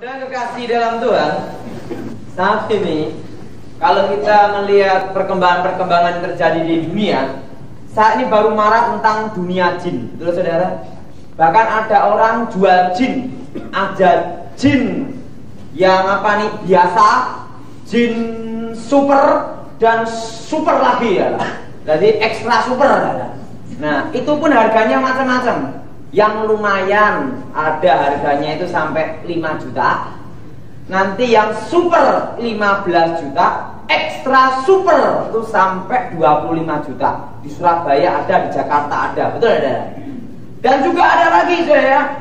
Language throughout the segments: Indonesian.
Saudara kekasih dalam Tuhan, saat ini kalau kita melihat perkembangan-perkembangan yang terjadi di dunia, saat ini baru marak tentang dunia jin, betul saudara? Bahkan ada orang jual jin, ada jin yang biasa, jin super dan super lagi ya. Jadi ekstra super. Nah, itu pun harganya macam-macam. Yang lumayan ada harganya itu sampai 5 juta. Nanti yang super 15 juta, ekstra super itu sampai 25 juta. Di Surabaya ada, di Jakarta ada, betul ada. Dan juga ada lagi saya.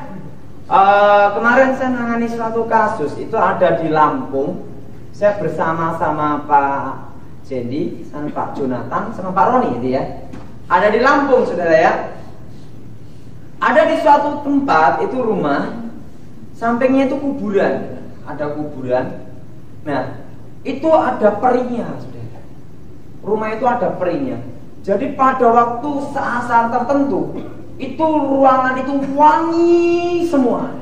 Kemarin saya menangani suatu kasus, itu ada di Lampung. Saya bersama-sama Pak Jendi, sama Pak Jonathan, sama Pak Roni itu ya. Ada di Lampung saudara ya. Ada di suatu tempat itu rumah, sampingnya itu kuburan, ada kuburan. Nah, itu ada perinya, saudara. Rumah itu ada perinya. Jadi pada waktu saat tertentu, itu ruangan itu wangi semua,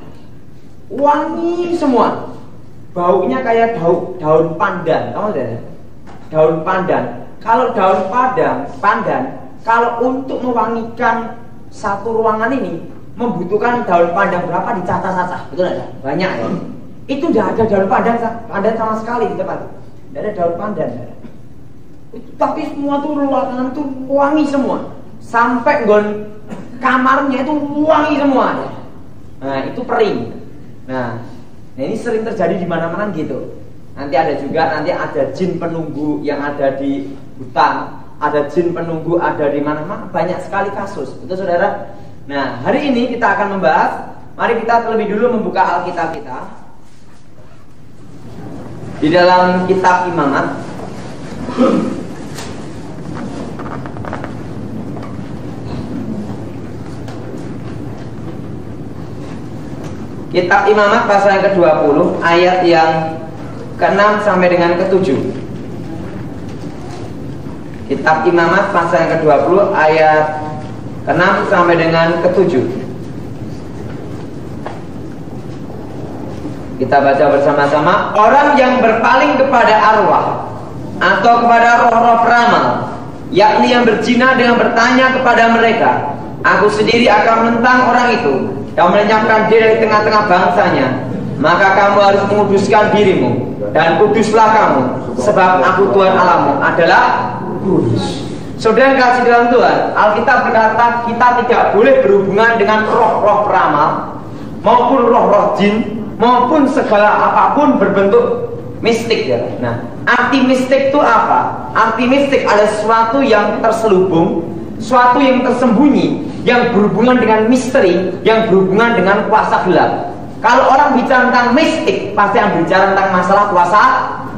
wangi semua. Baunya kayak daun pandan, tahu saudara? Daun pandan. Kalau daun pandan, kalau untuk mewangikan satu ruangan ini membutuhkan daun pandan berapa dicacah-cacah, betul ada? Banyak ya. Itu tidak ada daun pandan sama sekali di tempat. Tidak ada daun pandan. Tapi semua tuh ruangan tuh wangi semua. Sampai kamarnya itu wangi semua. Nah, itu pering. Nah, ini sering terjadi di mana-mana gitu. Nanti ada jin penunggu yang ada di hutan. Ada jin penunggu ada di mana-mana, banyak sekali kasus, betul saudara? Nah, hari ini kita akan membahas. Mari kita terlebih dulu membuka Alkitab kita di dalam kitab Imamat. Kitab Imamat pasal yang ke-20 ayat yang ke-6 sampai dengan ke-7. Kitab Imamat pasal yang ke-20 ayat ke-6 sampai dengan ke-7. Kita baca bersama-sama. Orang yang berpaling kepada arwah atau kepada roh-roh peramal, yakni yang berzina dengan bertanya kepada mereka, aku sendiri akan menentang orang itu dan melenyapkan dia dari tengah-tengah bangsanya, maka kamu harus menguduskan dirimu dan kuduslah kamu, sebab aku Tuhan Allahmu adalah kudus. Saudara yang kasih dalam Tuhan, Alkitab berkata kita tidak boleh berhubungan dengan roh-roh peramal maupun roh-roh jin maupun segala apapun berbentuk mistik ya. Nah, arti mistik itu apa? Arti mistik adalah sesuatu yang terselubung, sesuatu yang tersembunyi, yang berhubungan dengan misteri, yang berhubungan dengan kuasa gelap. Kalau orang bicara tentang mistik, pasti yang bicara tentang masalah kuasa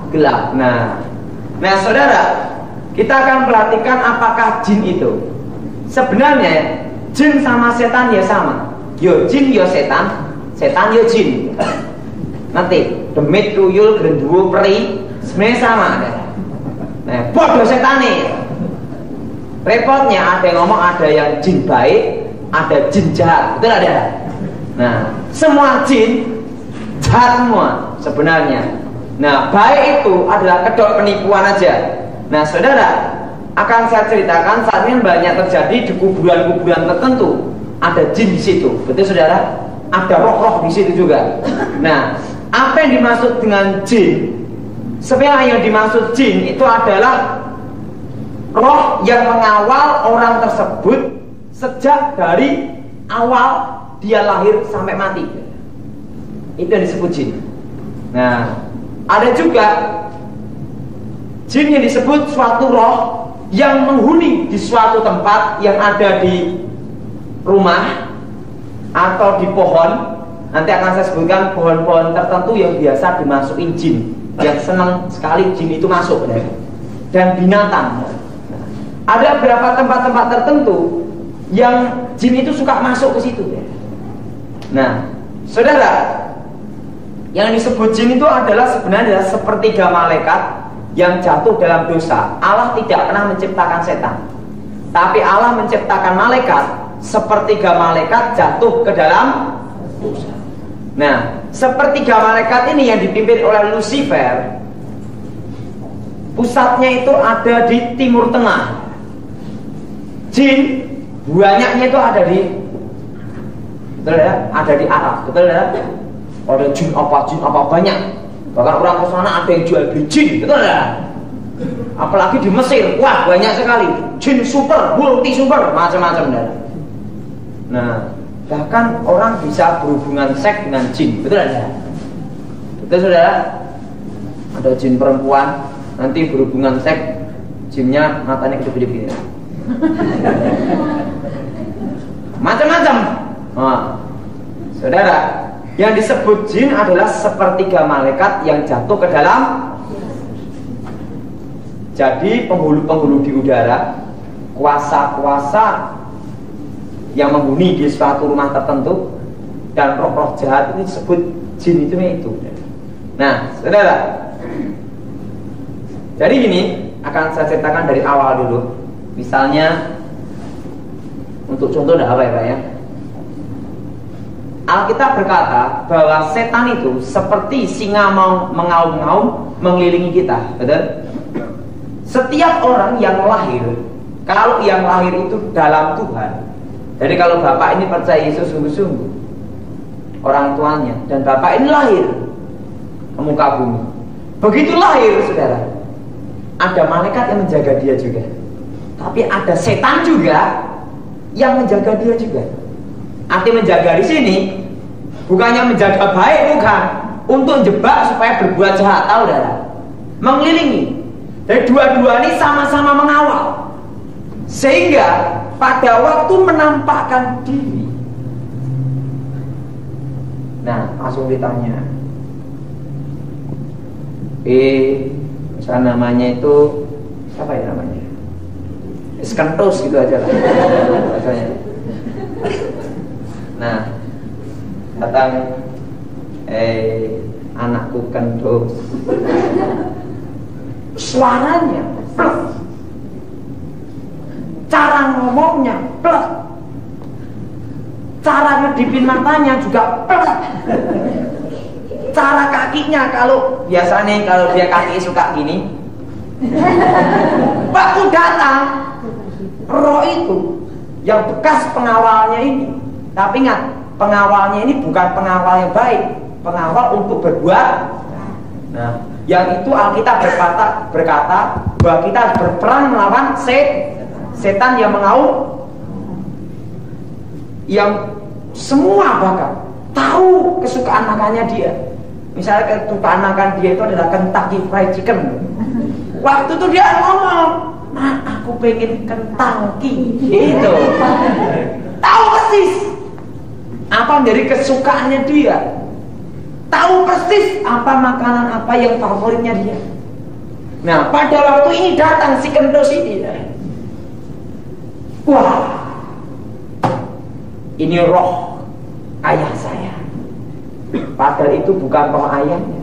gelap. Nah saudara, kita akan perhatikan apakah jin itu. Sebenarnya jin sama setan ya sama. Yo jin yo setan, setan yo jin. Nanti demit tuyul genderuwo peri sebenarnya sama. Nah, bodoh setan nih. Repotnya ada yang ngomong ada yang jin baik, ada jin jahat. Betul ada? Nah, semua jin jahat semua sebenarnya. Nah, baik itu adalah kedok penipuan aja. Nah, saudara, akan saya ceritakan saat ini banyak terjadi di kuburan-kuburan tertentu. Ada jin di situ, betul saudara? Ada roh-roh di situ juga. Nah, apa yang dimaksud dengan jin? Sebenarnya yang dimaksud jin itu adalah roh yang mengawal orang tersebut sejak dari awal dia lahir sampai mati. Itu yang disebut jin. Nah, ada juga jin yang disebut suatu roh yang menghuni di suatu tempat yang ada di rumah atau di pohon. Nanti akan saya sebutkan pohon-pohon tertentu yang biasa dimasukin jin, yang senang sekali jin itu masuk. Dan binatang. Ada beberapa tempat-tempat tertentu yang jin itu suka masuk ke situ. Nah, saudara, yang disebut jin itu adalah sebenarnya sepertiga malaikat yang jatuh dalam dosa. Allah tidak pernah menciptakan setan, tapi Allah menciptakan malaikat. Sepertiga malaikat jatuh ke dalam dosa. Nah, sepertiga malaikat ini yang dipimpin oleh Lucifer, pusatnya itu ada di Timur Tengah. Jin banyaknya itu ada di, betul ya, ada di Arab, betul ya. Ada jin apa banyak. Bahkan orang ke sana ada yang jual beli jin, betul ya. Apalagi di Mesir, wah banyak sekali jin super, multi super, macam-macam dah. Nah, bahkan orang bisa berhubungan seks dengan jin, betul ya? Betul saudara? Ada jin perempuan, nanti berhubungan seks, jinnya matanya kedip-kedip gini. Macam-macam. Nah, saudara, yang disebut jin adalah sepertiga malaikat yang jatuh ke dalam. Jadi penghulu-penghulu di udara, kuasa-kuasa yang menghuni di suatu rumah tertentu, dan roh-roh jahat itu disebut jin itu. Nah, saudara, jadi ini akan saya ceritakan dari awal dulu. Misalnya, untuk contoh apa ya Pak ya? Alkitab berkata bahwa setan itu seperti singa mau mengaum-ngaum mengelilingi kita, betul? Setiap orang yang lahir, kalau yang lahir itu dalam Tuhan, jadi kalau Bapak ini percaya Yesus sungguh-sungguh, orang tuanya, dan Bapak ini lahir ke muka bumi, begitu lahir saudara, ada malaikat yang menjaga dia juga, tapi ada setan juga yang menjaga dia juga. Arti menjaga di sini bukannya menjaga baik, bukan, untuk jebak supaya berbuat jahat, tahu saudara, mengelilingi. Jadi dua-dua ini sama-sama mengawal, sehingga pada waktu menampakkan diri, nah langsung ditanya, misalnya namanya itu siapa ya namanya, Kentus gitu aja lah, nah datang, anakku Kentus. Suaranya plek, cara ngomongnya plek, cara ngedipin matanya juga plek, cara kakinya, kalau biasanya kalau dia kaki suka gini, waktu datang roh itu yang bekas pengawalnya ini, tapi ingat, pengawalnya ini bukan pengawal yang baik, pengawal untuk berbuat. Nah, yang itu Alkitab berkata bahwa kita harus berperang melawan setan yang mengaum, yang semua bahkan tahu kesukaan makannya dia. Misalnya kesukaan makan dia itu adalah Kentucky Fried Chicken. Waktu itu dia ngomong, nah aku pengen Kentucky, gitu. Tahu persis apa dari kesukaannya dia. Tahu persis apa makanan apa yang favoritnya dia. Nah, pada waktu ini datang si Kentus ini. Wah, ini roh ayah saya. Padahal itu bukan roh ayahnya.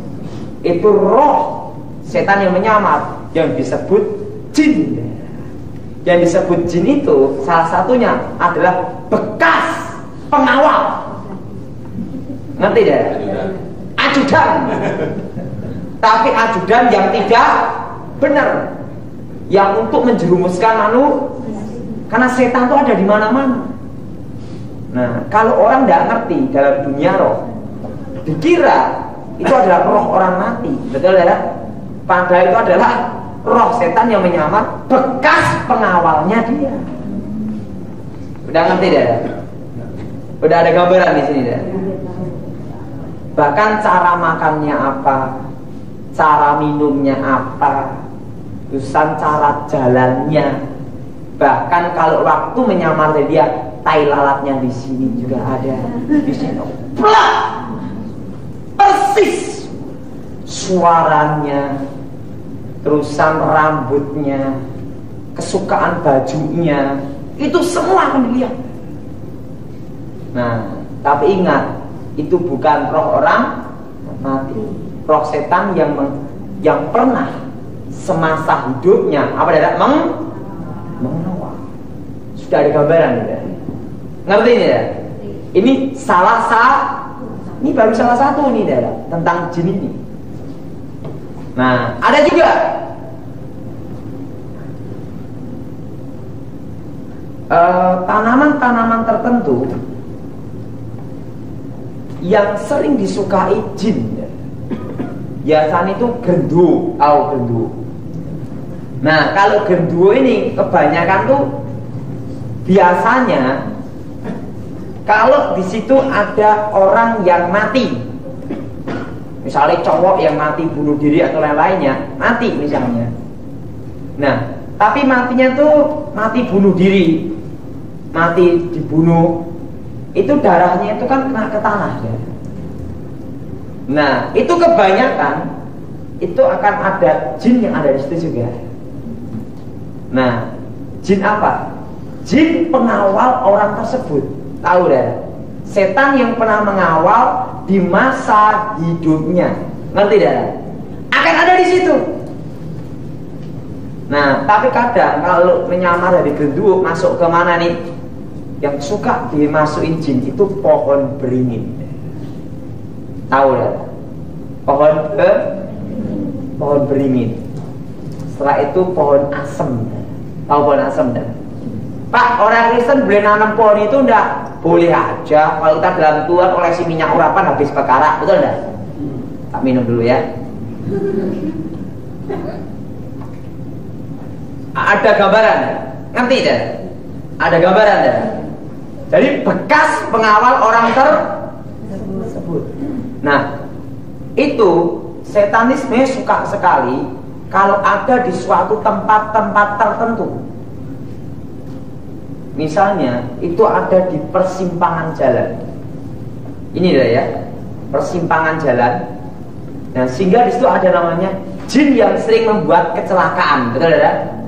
Itu roh setan yang menyamar, yang disebut jin. Yang disebut jin itu salah satunya adalah bekas pengawal. Ngerti deh? Ajudan, tapi ajudan yang tidak benar, yang untuk menjerumuskan manusia, karena setan itu ada di mana-mana. Nah, kalau orang tidak ngerti dalam dunia roh, dikira itu adalah roh orang mati, betul ya? Padahal itu adalah roh setan yang menyamar bekas pengawalnya dia. Udah ngerti deh? Udah ada gambaran di sini deh. Bahkan cara makannya apa, cara minumnya apa, terusan cara jalannya, bahkan kalau waktu menyamar dia, tai lalatnya di sini juga ada, di sini, plak, persis suaranya, terusan rambutnya, kesukaan bajunya, itu semua akan dilihat. Nah, tapi ingat, itu bukan roh orang mati, roh setan yang pernah semasa hidupnya apa tidak mengawal. Sudah ada gambaran ya? Ngerti ya? Ini salah ini baru salah satu nih daerah tentang jin ini. Nah, ada juga tanaman-tanaman tertentu yang sering disukai jin. Biasanya itu genderuwo, genderuwo. Nah, kalau genderuwo ini kebanyakan tuh biasanya kalau di situ ada orang yang mati, misalnya cowok yang mati bunuh diri atau lain-lainnya, mati misalnya. Nah, tapi matinya tuh mati bunuh diri, mati dibunuh, itu darahnya itu kan kena ke tanah ya. Nah, itu kebanyakan itu akan ada jin yang ada di situ juga. Nah, jin apa? Jin pengawal orang tersebut. Tahu dah, setan yang pernah mengawal di masa hidupnya, ngerti dah? Akan ada di situ. Nah, tapi kadang kalau menyamar dari genderuwo masuk ke mana nih? Yang suka dimasukin jin itu pohon beringin. Tahu dah? Pohon beringin. Setelah itu pohon asem. Tahu pohon asem dah? Pak, orang Kristen boleh nanam pohon itu enggak? Boleh aja. Kalau kita dalam Tuhan koleksi minyak urapan habis perkara, betul enggak? Tak minum dulu ya. Ada gambaran, ngerti dah? Ada gambaran dah? Jadi bekas pengawal orang tersebut. Nah, itu setanisme suka sekali kalau ada di suatu tempat-tempat tertentu. Misalnya itu ada di persimpangan jalan. Ini dah ya, persimpangan jalan. Nah, sehingga di situ ada namanya jin yang sering membuat kecelakaan, betul dah?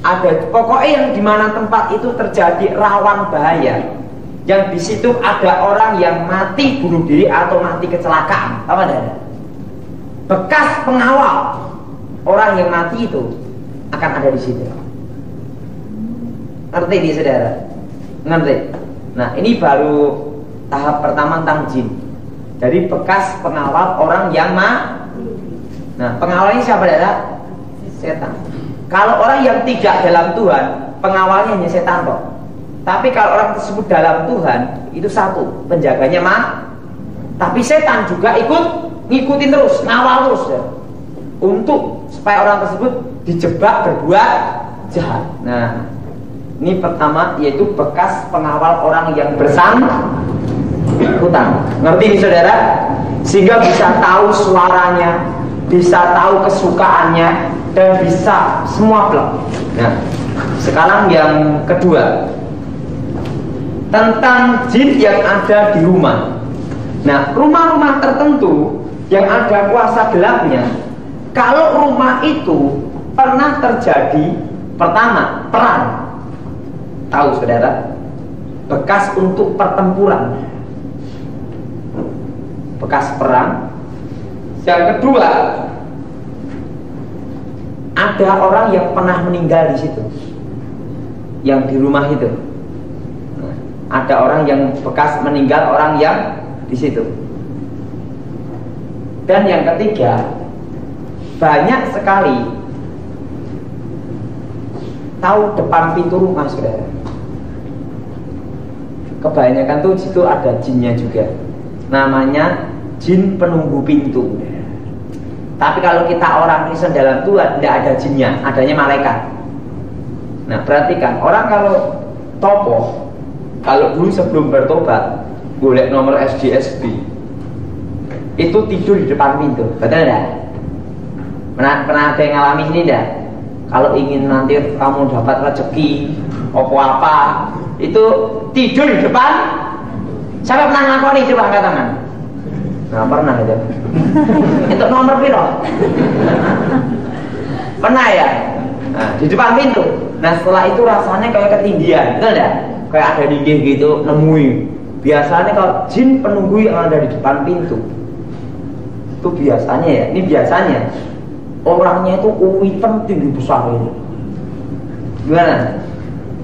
Ada pokoknya yang di mana tempat itu terjadi rawan bahaya. Yang di situ ada orang yang mati bunuh diri atau mati kecelakaan, apa dah? Bekas pengawal orang yang mati itu akan ada di situ. Ngerti nih saudara? Ngerti? Nah, ini baru tahap pertama tentang jin. Jadi bekas pengawal orang yang Nah, pengawal ini siapa saudara? Setan. Kalau orang yang tidak dalam Tuhan, pengawalnya hanya setan kok. Tapi kalau orang tersebut dalam Tuhan, itu satu, penjaganya tapi setan juga ikut ngikutin terus, ngawal terus ya. Untuk supaya orang tersebut dijebak berbuat jahat. Nah, ini pertama yaitu bekas pengawal orang yang bersangkutan. Ngerti nih saudara? Sehingga bisa tahu suaranya, bisa tahu kesukaannya, dan bisa semua blok. Nah, sekarang yang kedua tentang jin yang ada di rumah. Nah, rumah-rumah tertentu yang ada kuasa gelapnya, kalau rumah itu pernah terjadi pertama perang, tahu saudara, bekas untuk pertempuran, bekas perang. Yang kedua, ada orang yang pernah meninggal di situ, yang di rumah itu. Nah, ada orang yang bekas meninggal, orang yang di situ. Dan yang ketiga, banyak sekali tahu depan pintu rumah saudara. Kebanyakan tuh situ ada jinnya juga. Namanya jin penunggu pintu. Tapi kalau kita orang Kristen dalam Tuhan, tidak ada jinnya, adanya malaikat. Nah, perhatikan, orang kalau topo, kalau dulu sebelum bertobat, boleh nomor SDSB, itu tidur di depan pintu, betul tidak? Pernah ada yang ngalami ini tidak? Kalau ingin nanti kamu dapat rezeki, apa itu tidur di depan. Siapa pernah ngakoni? Coba angkat tangan. Nah, pernah itu. Itu nomor piro? Pernah ya? Nah, di depan pintu. Nah, setelah itu rasanya kayak ketinggian, betul tidak? Kayak ada dinding gitu, nemui. Biasanya kalau jin penunggu yang ada di depan pintu, itu biasanya ya, ini biasanya orangnya itu hitam tinggi besar ini. Gimana?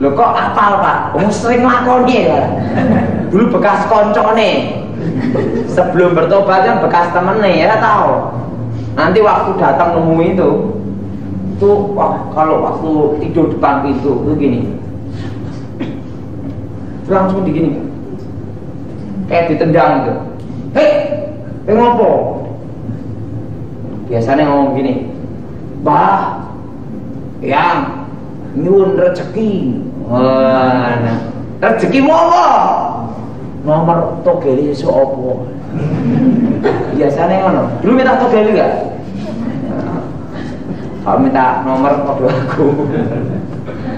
Loh kok apal pak? Kamu sering lakoni ya? Dulu bekas koncone. Sebelum bertobat kan bekas temennya ya tahu. Nanti waktu datang nemu itu wah, kalau waktu tidur depan pintu itu gini, langsung digini, kayak ditendang gitu. Hei, ngopo? Biasanya ngomong gini, bah, yang nyun rezeki. Nah, rezeki apa? Nomor togeli seopo. Biasanya ngono. Dulu minta togeli gak? Kalau minta nomor kode aku.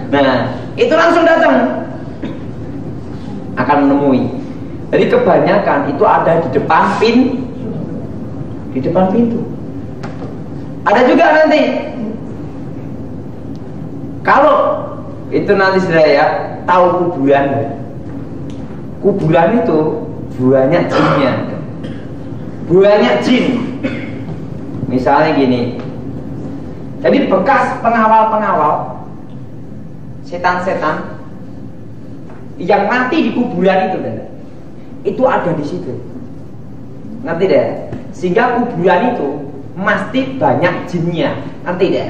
Nah, itu langsung datang. Akan menemui. Jadi kebanyakan itu ada di depan pintu. Ada juga nanti. Kalau itu nanti saya tahu kuburan. Kuburan itu banyak jinnya. Banyak jin. Misalnya gini. Jadi bekas pengawal-pengawal setan-setan yang mati di kuburan itu ada di situ. Ngerti deh. Sehingga kuburan itu mesti banyak jinnya. Ngerti deh.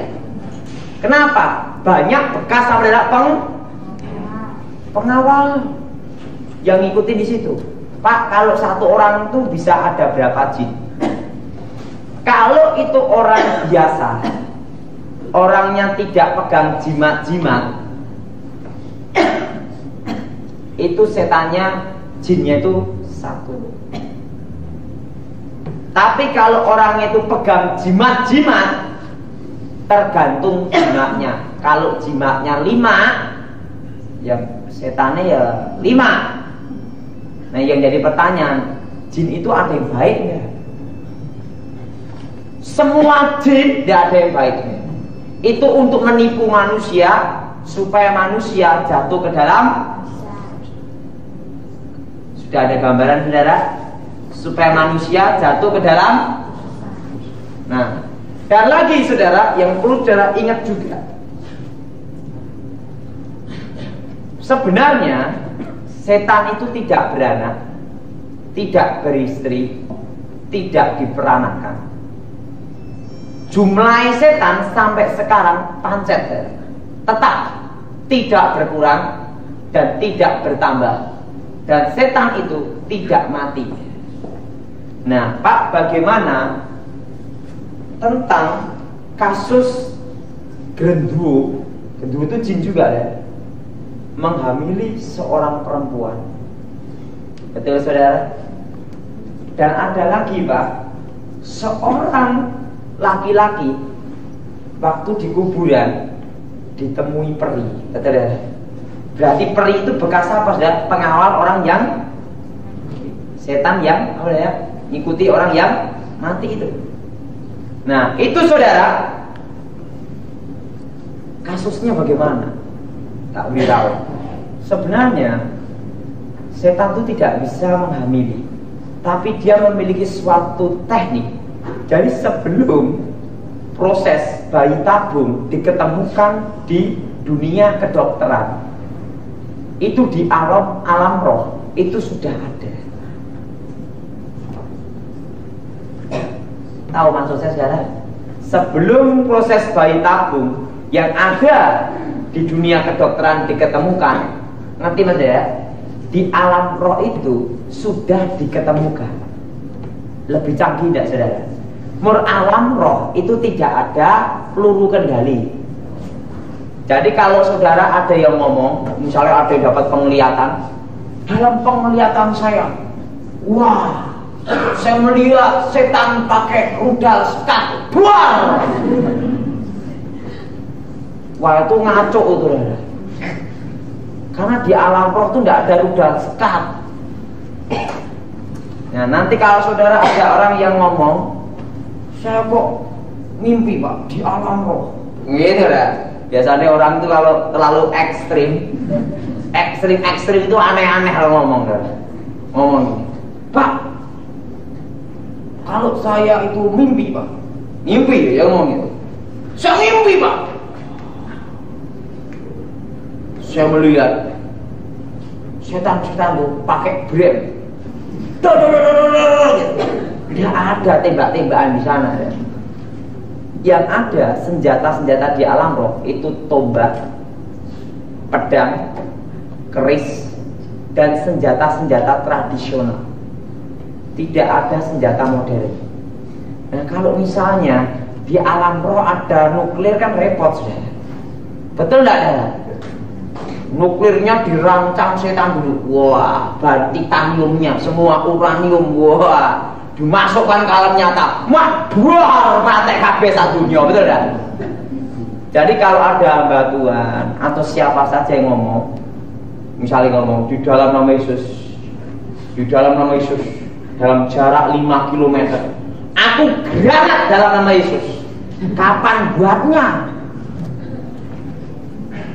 Kenapa? Banyak bekas sampai pengawal yang ngikuti di situ. Pak, kalau satu orang itu bisa ada berapa jin? Kalau itu orang biasa, orangnya tidak pegang jimat-jimat, itu setannya, jinnya itu satu. Tapi kalau orangnya itu pegang jimat-jimat, tergantung jimatnya. Kalau jimatnya 5, ya setannya ya 5. Nah, yang jadi pertanyaan, jin itu ada yang baik nggak? Semua jin tidak ada yang baiknya. Itu untuk menipu manusia supaya manusia jatuh ke dalam. Sudah ada gambaran saudara? Supaya manusia jatuh ke dalam. Nah, dan lagi saudara, yang perlu saudara ingat juga, sebenarnya setan itu tidak beranak, tidak beristri, tidak diperanakan. Jumlah setan sampai sekarang pancet, tetap tidak berkurang dan tidak bertambah. Dan setan itu tidak mati. Nah, Pak, bagaimana tentang kasus gendruwo? Gendruwo itu jin juga ya, menghamili seorang perempuan. Betul saudara? Dan ada lagi Pak, seorang laki-laki waktu di kuburan ditemui peri. Betul ya? Berarti peri itu bekas apa saudara? Pengawal orang yang setan yang apa ya? Ikuti orang yang mati itu. Nah, itu saudara, kasusnya bagaimana? Tak tahu. Sebenarnya setan itu tidak bisa menghamili, tapi dia memiliki suatu teknik. Jadi sebelum proses bayi tabung diketemukan di dunia kedokteran, itu di alam roh itu sudah ada. Tahu maksud saya saudara? Sebelum proses bayi tabung yang ada di dunia kedokteran diketemukan, ngerti mas ya? Di alam roh itu sudah diketemukan. Lebih canggih tidak saudara? Alam roh itu tidak ada peluru kendali. Jadi kalau saudara ada yang ngomong, misalnya ada yang dapat penglihatan, dalam penglihatan saya, wah, saya melihat setan pakai rudal sekat, buar. Wah, itu ngaco itu. Karena di alam roh itu tidak ada rudal sekat. Nah, nanti kalau saudara ada orang yang ngomong, saya kok mimpi Pak di alam roh, gitu lah. Biasanya orang itu kalau terlalu ekstrim itu aneh-aneh kalau ngomong gini, Pak, kalau saya itu mimpi Pak, mimpi ya ngomong gitu, saya mimpi Pak, saya melihat setan-setan itu pakai brand, Tidak ada tembak-tembakan di sana. Yang ada senjata-senjata di alam roh itu tombak, pedang, keris, dan senjata-senjata tradisional. Tidak ada senjata modern. Nah, kalau misalnya di alam roh ada nuklir kan repot sudah. Betul tidak ada? Nuklirnya dirancang setan dulu. Wah, titaniumnya, semua uranium, wah, dimasukkan ke alam nyata. Wah, buar mati kabeh satu dunia, betul tidak? Jadi kalau ada hamba Tuhan atau siapa saja yang ngomong, misalnya ngomong di dalam nama Yesus, di dalam nama Yesus, dalam jarak 5 km, aku granat dalam nama Yesus. Kapan buatnya?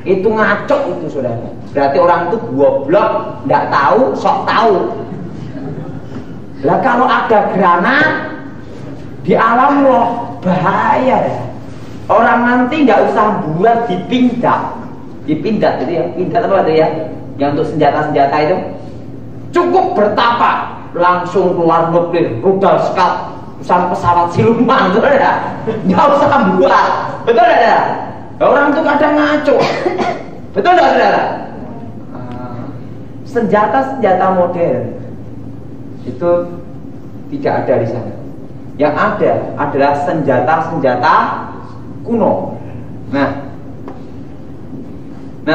Itu ngaco itu saudara. Berarti orang itu goblok, nggak tahu, sok tahu. Lah kalau ada granat di alam roh bahaya ya. Orang nanti nggak usah buat dipindah itu ya, pindah apa itu ya? Yang untuk senjata-senjata itu cukup bertapa langsung keluar nuklir, rudal skat, sampai pesawat siluman, betul ya? Nggak usah buat, betul ya? Orang itu kadang ngaco, betul tidak saudara? Senjata-senjata modern itu tidak ada di sana. Yang ada adalah senjata-senjata kuno. Nah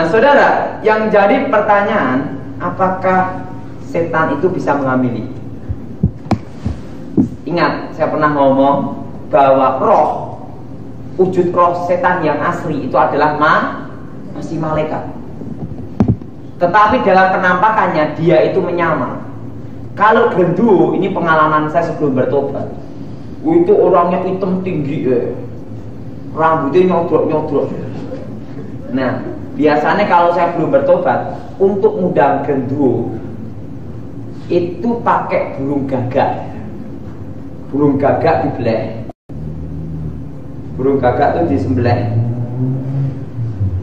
saudara, yang jadi pertanyaan, apakah setan itu bisa mengambil? Ingat, saya pernah ngomong bahwa roh, wujud roh setan yang asli itu adalah masih malaikat. Tetapi dalam penampakannya dia itu menyamar. Kalau genderuwo, ini pengalaman saya sebelum bertobat, itu orangnya hitam tinggi ya. Rambutnya nyodrok-nyodrok. Nah, biasanya kalau saya belum bertobat, untuk ngundang genderuwo itu pakai burung gagak. Burung gagak dibelah. Burung gagak itu disembelih.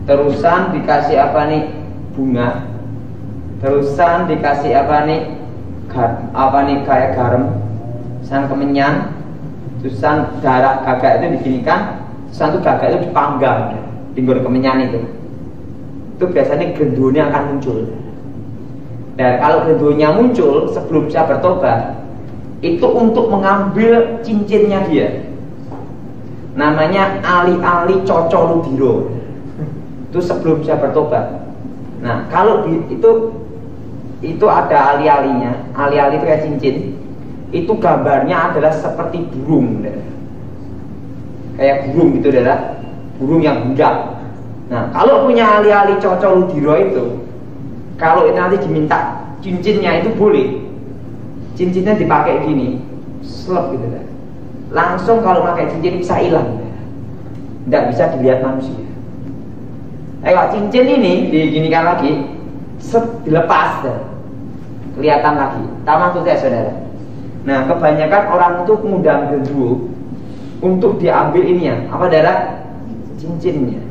Terusan dikasih apa nih? Bunga. Terusan dikasih apa nih? Kayak garam. Sang kemenyan. Terusan darah gagak itu diginikan. Terusan itu gagak itu dipanggang. Tinggal kemenyan itu. Itu biasanya genderuwonya akan muncul. Dan kalau genderuwonya muncul sebelum saya bertobat, itu untuk mengambil cincinnya dia. Namanya ali-ali cocoludiro. Itu sebelum saya bertobat. Nah, kalau itu ada ali-alinya. Ali-ali itu kayak cincin. Itu gambarnya adalah seperti burung, kayak burung gitu, burung yang budak. Nah, kalau punya ali-ali cocoludiro itu, kalau nanti diminta cincinnya itu boleh. Cincinnya dipakai gini, slep gitu dah. Langsung kalau pakai cincin bisa hilang, tidak bisa dilihat manusia. Kalau cincin ini diginikan lagi, dilepas dah, kelihatan lagi. Tahu maksud saya saudara? Nah, kebanyakan orang itu ngundang genderuwo untuk diambil ini ya, apa darah? Cincinnya,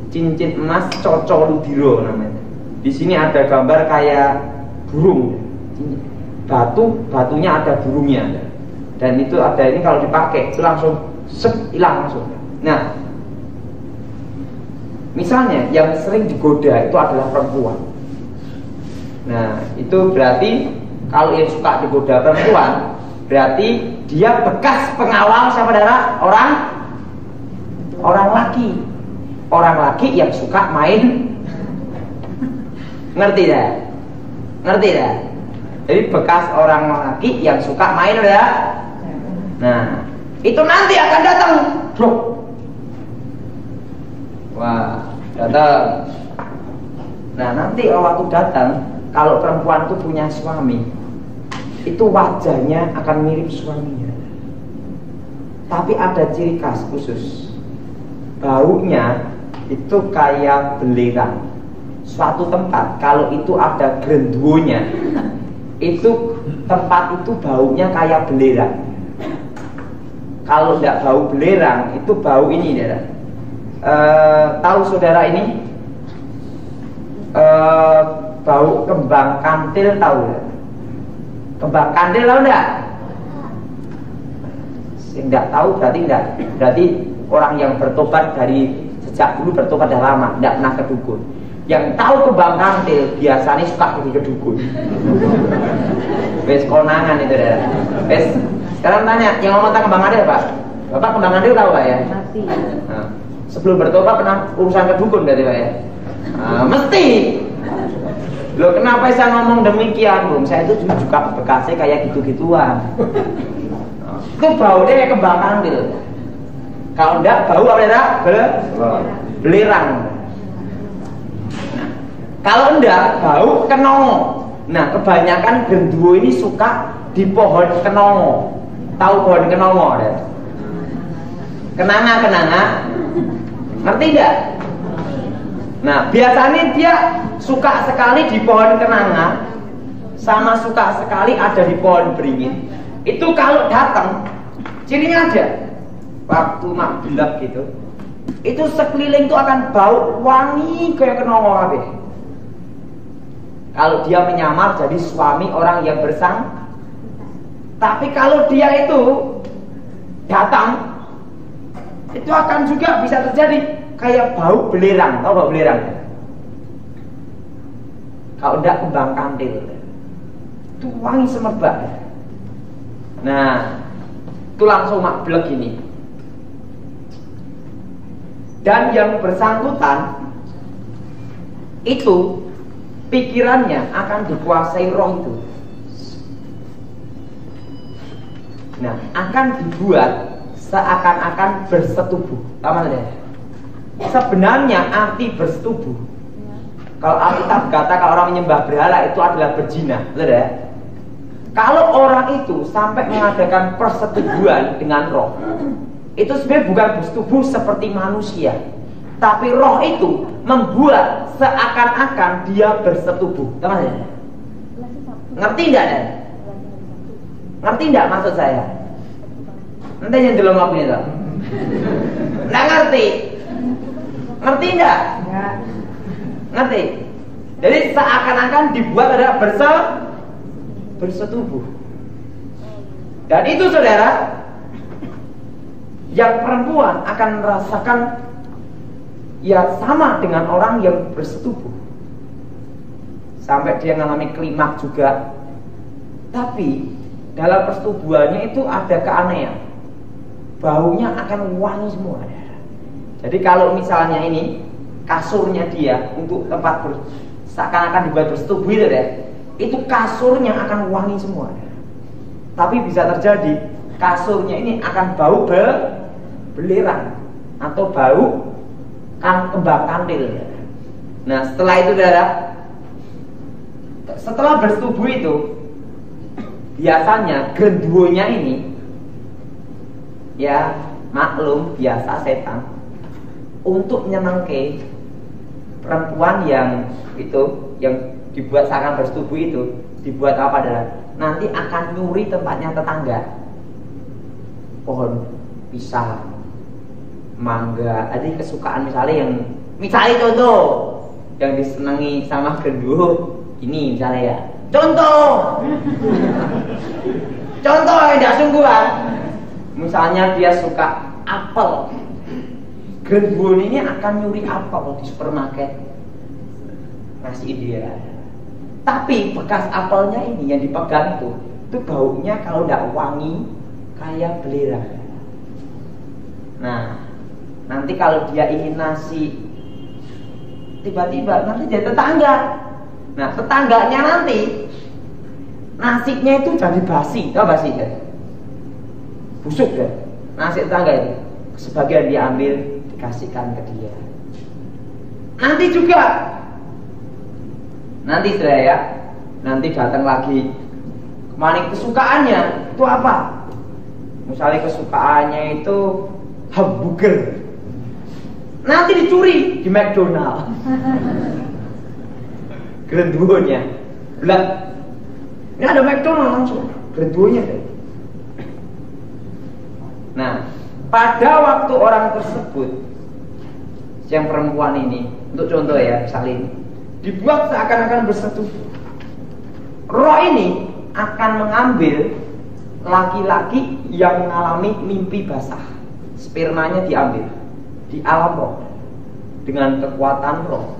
cincin emas cocoludiro namanya. Di sini ada gambar kayak burung, batunya ada burungnya, dan itu ada ini kalau dipakai itu langsung hilang langsung. Nah, misalnya yang sering digoda itu adalah perempuan. Nah, itu berarti kalau yang suka digoda perempuan, berarti dia bekas pengawal siapa darah? Orang laki yang suka main. Ngerti dah? Jadi bekas orang laki yang suka main udah. Nah, itu nanti akan datang, bro. Wah, datang. Nah, nanti waktu datang, kalau perempuan itu punya suami, itu wajahnya akan mirip suaminya. Tapi ada ciri khas khusus. Baunya itu kayak belerang. Suatu tempat kalau itu ada genderuwonya, itu tempat itu baunya kayak belerang. Kalau tidak bau belerang, itu bau ini saudara. Tahu saudara ini bau kembang kantil, tahu ya? Kembang kandil tahu enggak? Enggak tahu berarti orang yang bertobat dari sejak dulu bertobat dah lama, enggak pernah ke dukun. Yang tahu kembang kandil biasanya suka pergi ke dukun. Wes konangan itu dah. Wes sekarang tanya, yang ngomong tentang kembang kandil Pak? Bapak kembang kandil tahu Pak ya? Masih. Nah, sebelum bertobat pernah urusan ke dukun berarti Pak ya? Nah, mesti. Loh kenapa saya ngomong demikian Bung? Saya itu juga bekasnya kayak gitu-gituan. Itu bau deh kembang kandil. Kalau enggak bau apa enggak? Belerang. Nah, kalau enggak bau kenongo. Nah kebanyakan genderuwo ini suka di pohon kenongo. Tahu pohon kenongo deh? Kenanga. Ngerti enggak? Nah biasanya dia suka sekali di pohon kenanga, sama suka sekali ada di pohon beringin. Itu kalau datang cirinya ada. Waktu mak gelap gitu, itu sekeliling itu akan bau wangi kayak kenongo kabeh. Kalau dia menyamar jadi suami orang yang bersang. Tapi kalau dia itu datang, itu akan juga bisa terjadi kayak bau belerang. Tahu bau belerang? Kalau enggak kembang kandil itu wangi semerbak. Nah itu langsung mak blek ini. Dan yang bersangkutan itu pikirannya akan dikuasai roh itu. Nah akan dibuat seakan-akan bersetubuh. Tahu ya? Sebenarnya arti bersetubuh, kalau Alkitab kata kalau orang menyembah berhala itu adalah berzina, betul ya? Kalau orang itu sampai mengadakan persetubuhan dengan roh, itu sebenarnya bukan bersetubuh seperti manusia, tapi roh itu membuat seakan-akan dia bersetubuh. Tahu ya? Ngerti enggak ya? Ngerti enggak maksud saya? Nanti yang belum ngapain itu? Nggak ngerti. Ngerti enggak? Enggak. Ngerti? Jadi seakan-akan dibuat ada bersetubuh. Dan itu saudara, yang perempuan akan merasakan ya sama dengan orang yang bersetubuh. Sampai dia mengalami klimaks juga. Tapi dalam persetubuhannya itu ada keanehan. Baunya akan wangi semua. Jadi kalau misalnya ini kasurnya dia untuk tempat seakan-akan dibuat bersetubuh itu deh, itu kasurnya akan wangi semua. Tapi bisa terjadi kasurnya ini akan bau belerang atau bau kembang kandil. Nah setelah itu setelah bersetubuh itu biasanya genderuwonya ini ya maklum biasa setan untuk nyenengke perempuan yang itu yang dibuat seakan bersetubuh itu dibuat apa adalah nanti akan nyuri tempatnya tetangga, pohon pisang, mangga, ada kesukaan misalnya contoh yang disenangi sama genderuwo ini misalnya ya contoh yang tidak sungguhan, misalnya dia suka apel. Genderuwo ini akan nyuri apel di supermarket, ngasih dia. Tapi bekas apelnya ini yang dipegang itu baunya kalau tidak wangi kayak belerang. Nah, nanti kalau dia ingin nasi, tiba-tiba nanti jadi tetangga. Nah, tetangganya nanti nasinya itu jadi basi, tau basi kan? Busuk kan? Nasi tetangga itu, sebagian dia ambil kasihkan ke dia. Nanti juga saudara ya, nanti datang lagi kemana kesukaannya itu apa? Misalnya kesukaannya itu hamburger, nanti dicuri di McDonald. Genderuwonya bilang ini ada McDonald langsung genderuwonya. Nah pada waktu orang tersebut yang perempuan ini, untuk contoh ya misalnya ini dibuat seakan-akan bersetubuh, roh ini akan mengambil laki-laki yang mengalami mimpi basah. Spermanya diambil di alam roh dengan kekuatan roh.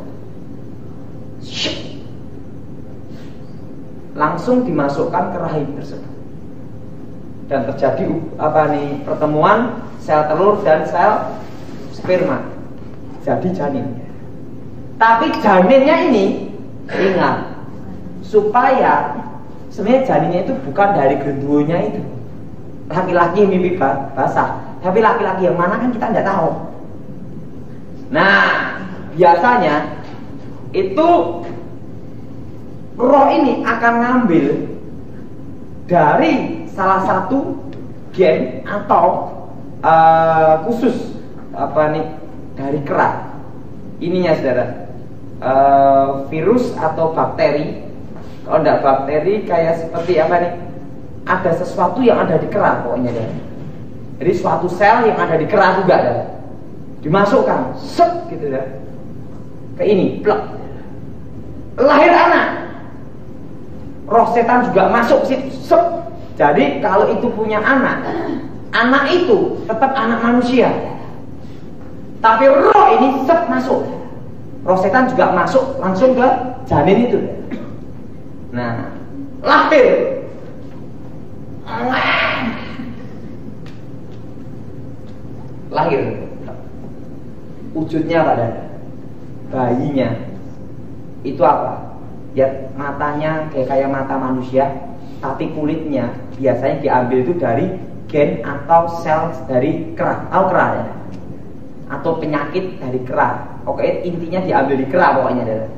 Langsung dimasukkan ke rahim tersebut. Dan terjadi pertemuan sel telur dan sel sperma. Jadi janin. Tapi janinnya ini ingat, supaya sebenarnya janinnya itu bukan dari genderuwonya itu. Laki-laki yang mimpi basah, tapi laki-laki yang mana kan kita tidak tahu. Nah, biasanya itu roh ini akan ngambil dari salah satu gen atau khusus dari kera. Ininya saudara, virus atau bakteri. Kalau tidak bakteri kayak seperti ada sesuatu yang ada di kera pokoknya deh. Jadi suatu sel yang ada di kera juga deh. Dimasukkan gitu deh. Ke ini plek. Lahir anak. Roh setan juga masuk situ. Jadi kalau itu punya anak itu tetap anak manusia. Tapi roh ini masuk. Roh setan juga masuk langsung ke janin itu. Nah, lahir. Lahir. Wujudnya pada bayinya itu apa? Ya matanya kayak mata manusia, tapi kulitnya biasanya diambil itu dari gen atau sel dari kera. Tahu kera ya? Atau penyakit dari kera. Oke, intinya diambil di kera pokoknya.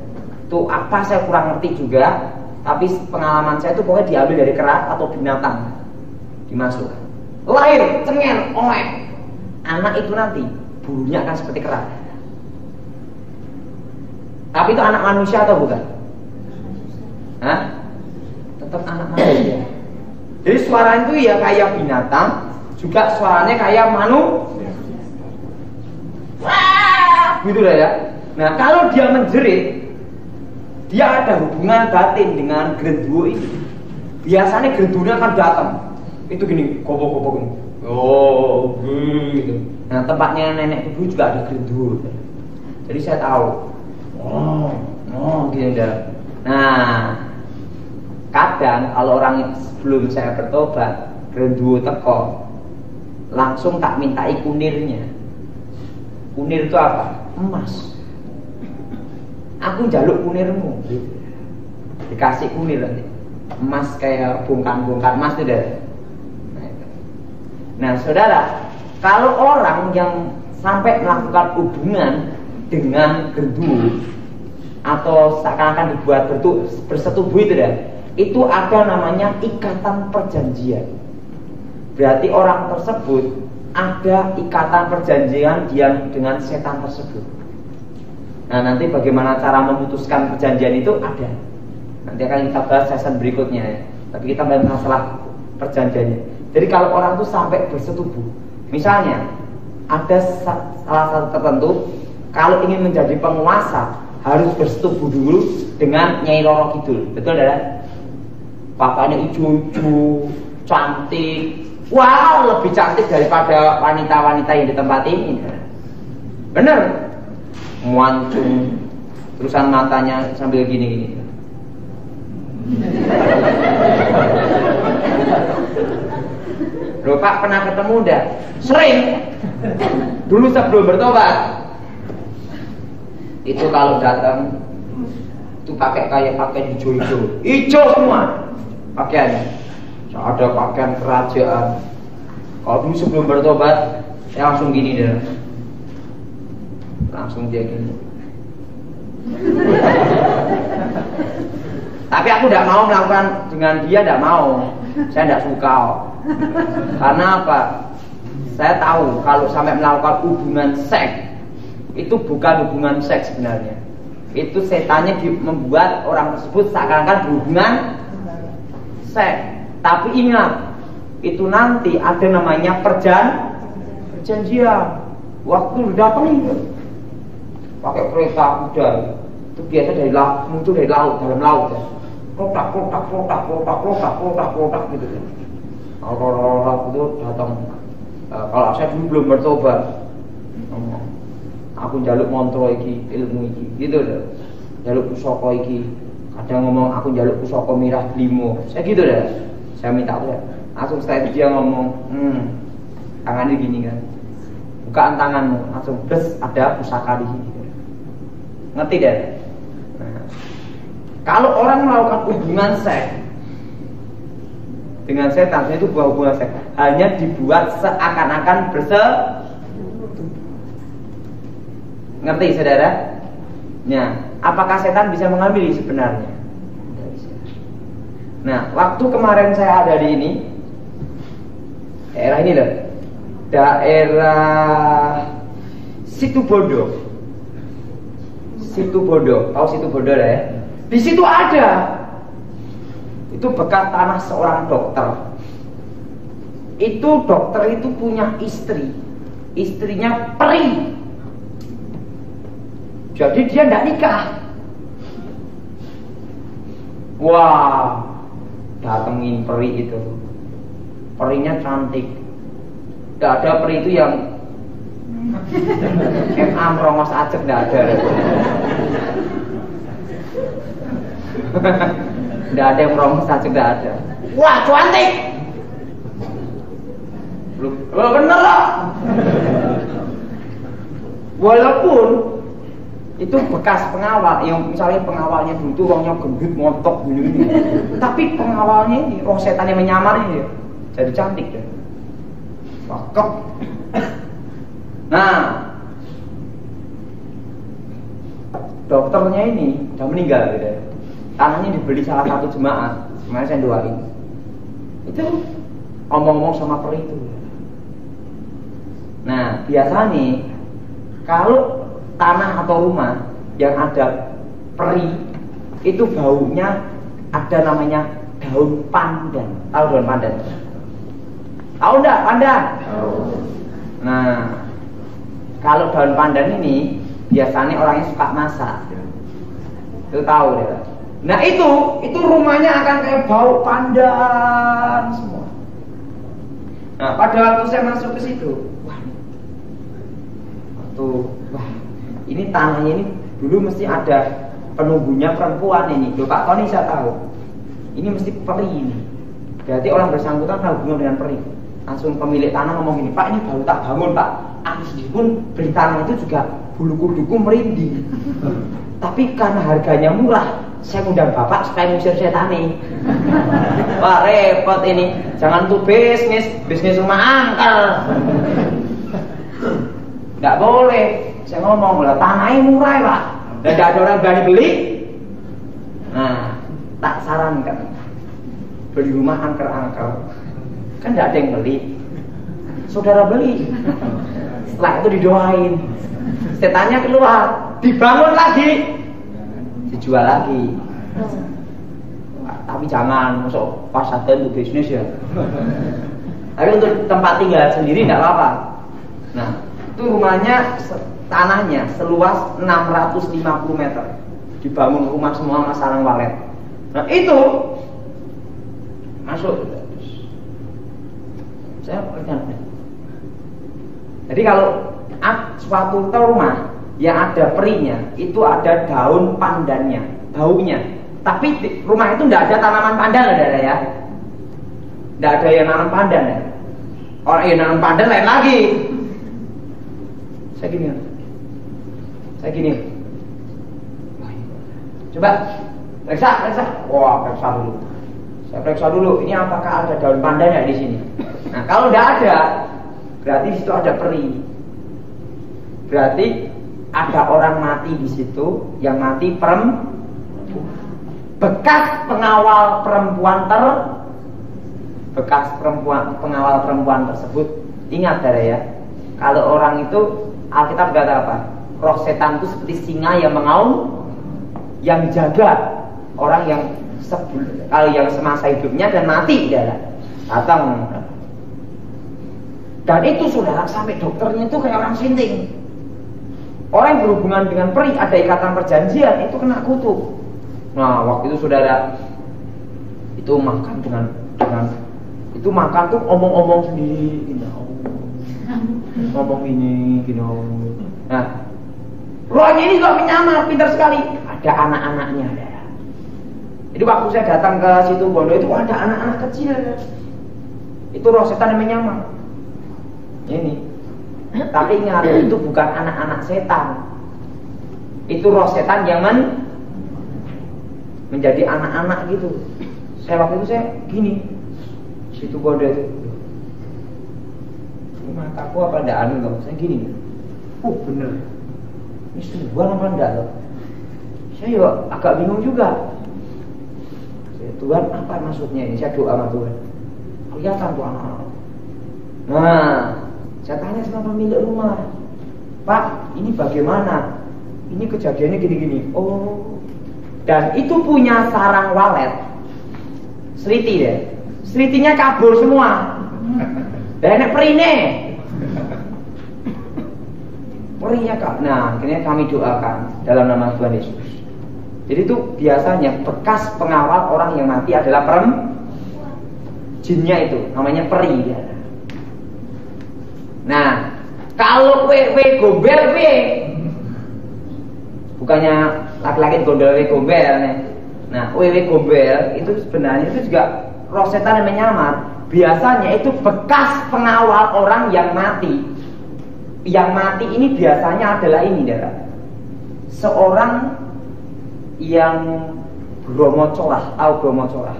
Itu apa saya kurang ngerti juga, tapi pengalaman saya itu pokoknya diambil dari kera atau binatang. Dimasukkan. Lahir, cengeng, oleh. Anak itu nanti bulunya akan seperti kera. Tapi itu anak manusia atau bukan? Hah? Tetap anak manusia. Jadi suara itu ya kayak binatang, juga suaranya kayak manusia. Wah, gitu lah ya. Nah, kalau dia menjerit, dia ada hubungan batin dengan genderuwo ini. Biasanya genderuwonya akan datang. Itu gini, gobok-gobok gini. Oh, gitu. Nah, tempatnya nenek dulu juga ada genderuwo. Jadi saya tahu. Oh, gitu dah. Nah, kadang kalau orang sebelum saya bertobat, genderuwo teko, langsung tak mintai kunirnya. Kunir itu apa? Emas. Aku njaluk kunirmu. Gitu. Dikasih kunir nanti. Emas kayak bongkar-bongkar emas itu dah. Nah, saudara, kalau orang yang sampai melakukan hubungan dengan genderuwo atau seakan-akan dibuat bersetubuh itu dah, itu ada namanya ikatan perjanjian. Berarti orang tersebut ada ikatan perjanjian dengan setan tersebut. Nah, nanti bagaimana cara memutuskan perjanjian itu ada. Nanti akan kita bahas season berikutnya ya. Tapi kita bahas masalah perjanjiannya. Jadi kalau orang itu sampai bersetubuh, misalnya ada salah satu tertentu, kalau ingin menjadi penguasa harus bersetubuh dulu dengan Nyai Roro Kidul. Betul dah? Papanya ijo-ijo, cantik. Wow, lebih cantik daripada wanita-wanita yang di tempat ini. Bener? Muancung, terusan matanya sambil gini-gini. Loh Pak, pernah ketemu dah? Sering. Dulu sebelum bertobat. Itu kalau datang itu pakai hijau-hijau. Hijau semua pakaiannya. Ada pakaian kerajaan. Kalau dulu sebelum bertobat, saya langsung gini deh. Langsung dia gini. Tapi aku tidak mau melakukan dengan dia, tidak mau. Saya tidak suka. Karena apa? Saya tahu kalau sampai melakukan hubungan seks, itu bukan hubungan seks sebenarnya. Itu setannya membuat orang tersebut seakan-akan berhubungan seks. Tapi ingat, itu nanti ada namanya perjanjian. Waktu datang itu pakai kereta kuda, itu biasa muncul dari laut, dalam laut ya. Kotak gitu. Orang-orang itu datang. Kalau saya dulu belum bertobat, aku njaluk montor iki, ilmu iki, gitu deh. Njaluk pusaka iki. Kadang ngomong aku njaluk pusaka mirah limo. Saya gitu deh. Saya minta udah. Langsung setelah itu dia ngomong, tangannya gini kan. Bukaan tanganmu, langsung bes ada pusaka di sini. Ngerti deh? Nah, kalau orang melakukan hubungan seks dengan setan, itu bukan hubungan seks, hanya dibuat seakan-akan ngerti saudara? Nah, apakah setan bisa mengambil sebenarnya? Tidak bisa. Nah, waktu kemarin saya ada di ini, daerah ini loh, daerah Situbondo, tahu Situbondo lah ya? Di situ ada, itu bekas tanah seorang dokter. Itu dokter itu punya istri, istrinya peri. Jadi dia tidak nikah. Wah, datengin peri itu. Perinya cantik. Tidak ada peri itu yang MA merongos acek, tidak ada. Tidak ada yang merongos acek, tidak ada. Wah, cantik. Lo bener lah. Walaupun itu bekas pengawal, yang misalnya pengawalnya dulu itu orangnya gendut, montok gini. Tapi pengawalnya ini, roh setan yang menyamar ini, jadi cantik deh. Cakep. Nah, dokternya ini udah meninggal gitu. Tanahnya dibeli salah satu jemaat. Kemarin saya doain. Itu omong-omong sama peri itu. Nah, biasa nih kalau tanah atau rumah yang ada peri itu baunya ada namanya daun pandan. Tahu daun pandan? Tahu enggak pandan? Nah, kalau daun pandan ini biasanya orangnya suka masak. Itu tahu deh. Nah itu rumahnya akan kayak bau pandan semua. Nah pada waktu saya masuk ke situ, wah, ini tanahnya ini dulu mesti ada penunggunya perempuan ini. Loh Pak Tony saya tahu, ini mesti peri ini. Berarti orang bersangkutan pernah hubungan dengan peri. Langsung pemilik tanah ngomong gini, Pak ini baru tak bangun Pak. Aku sendiri pun beli tanah itu juga bulu kuduku merinding. Tapi karena harganya murah, saya undang bapak supaya ngusir setan nih. Pak repot ini, jangan tuh bisnis rumah angker. Nggak boleh. Saya ngomong lah tanahnya murah ya Pak, dan nggak ada orang berani beli. Nah, tak sarankan beli rumah angker-angker, kan nggak ada yang beli. Saudara beli, setelah itu didoain, setannya keluar, dibangun lagi, dijual lagi. Tapi jangan masuk pas ada untuk bisnis ya. Tapi untuk tempat tinggal sendiri tidak apa-apa. Nah, itu rumahnya, tanahnya seluas 650 meter, dibangun rumah semua sama sarang walet. Nah itu masuk. Saya perhatikan. Jadi kalau suatu rumah yang ada perinya, itu ada daun pandannya, baunya. Tapi rumah itu tidak ada tanaman pandan, ada ya. Tidak ada yang nanam pandan ya. Orang yang nanam pandan lain lagi. Saya gini. Coba periksa. Wah, periksa dulu. Saya periksa dulu. Ini apakah ada daun pandan ya di sini? Nah, kalau tidak ada, berarti di situ ada peri. Berarti ada orang mati di situ, yang mati bekas pengawal perempuan tersebut. Ingat ya, kalau orang itu, Alkitab berkata apa? Roh setan itu seperti singa yang mengaum, yang jaga orang yang semasa hidupnya dan mati datang. Dan itu saudara, sampai dokternya itu kayak orang sinting. Orang yang berhubungan dengan peri, ada ikatan perjanjian, itu kena kutuk. Nah waktu itu saudara, Itu makan dengan itu makan tuh omong-omong sendiri, gini, ngomong gini. Nah, rohnya ini juga menyamar, pintar sekali. Ada anak-anaknya ada. Jadi waktu saya datang ke situ Bondo itu ada anak-anak kecil. Itu roh setan yang menyamar. Ini. Tapi ingat, itu bukan anak-anak setan. Itu roh setan yang menjadi anak-anak gitu. Saya waktu itu saya gini. Situ Bondo itu. Ini mataku apa enggak anu loh. Saya gini. Bener. Ini Tuhan apa enggak loh? Saya juga agak bingung juga. Tuhan apa maksudnya ini? Saya doa sama Tuhan. Kelihatan tuh anak-anak. Nah, saya tanya sama pemilik rumah, Pak, ini bagaimana? Ini kejadiannya gini-gini. Oh, dan itu punya sarang walet, seliti ya. Selitinya kabur semua. Dan perine. Perinya kak. Nah, akhirnya kami doakan dalam nama Tuhan Yesus. Jadi itu biasanya bekas pengawal orang yang mati adalah jinnya itu, namanya peri. Nah, kalau wewe gombel bukannya laki-laki gombel nih. Nah, wewe gombel itu sebenarnya itu juga roh setan yang menyamar. Biasanya itu bekas pengawal orang yang mati. Yang mati ini biasanya adalah ini, Dara. Seorang yang Bromo Corah, tahu Bromo Corah?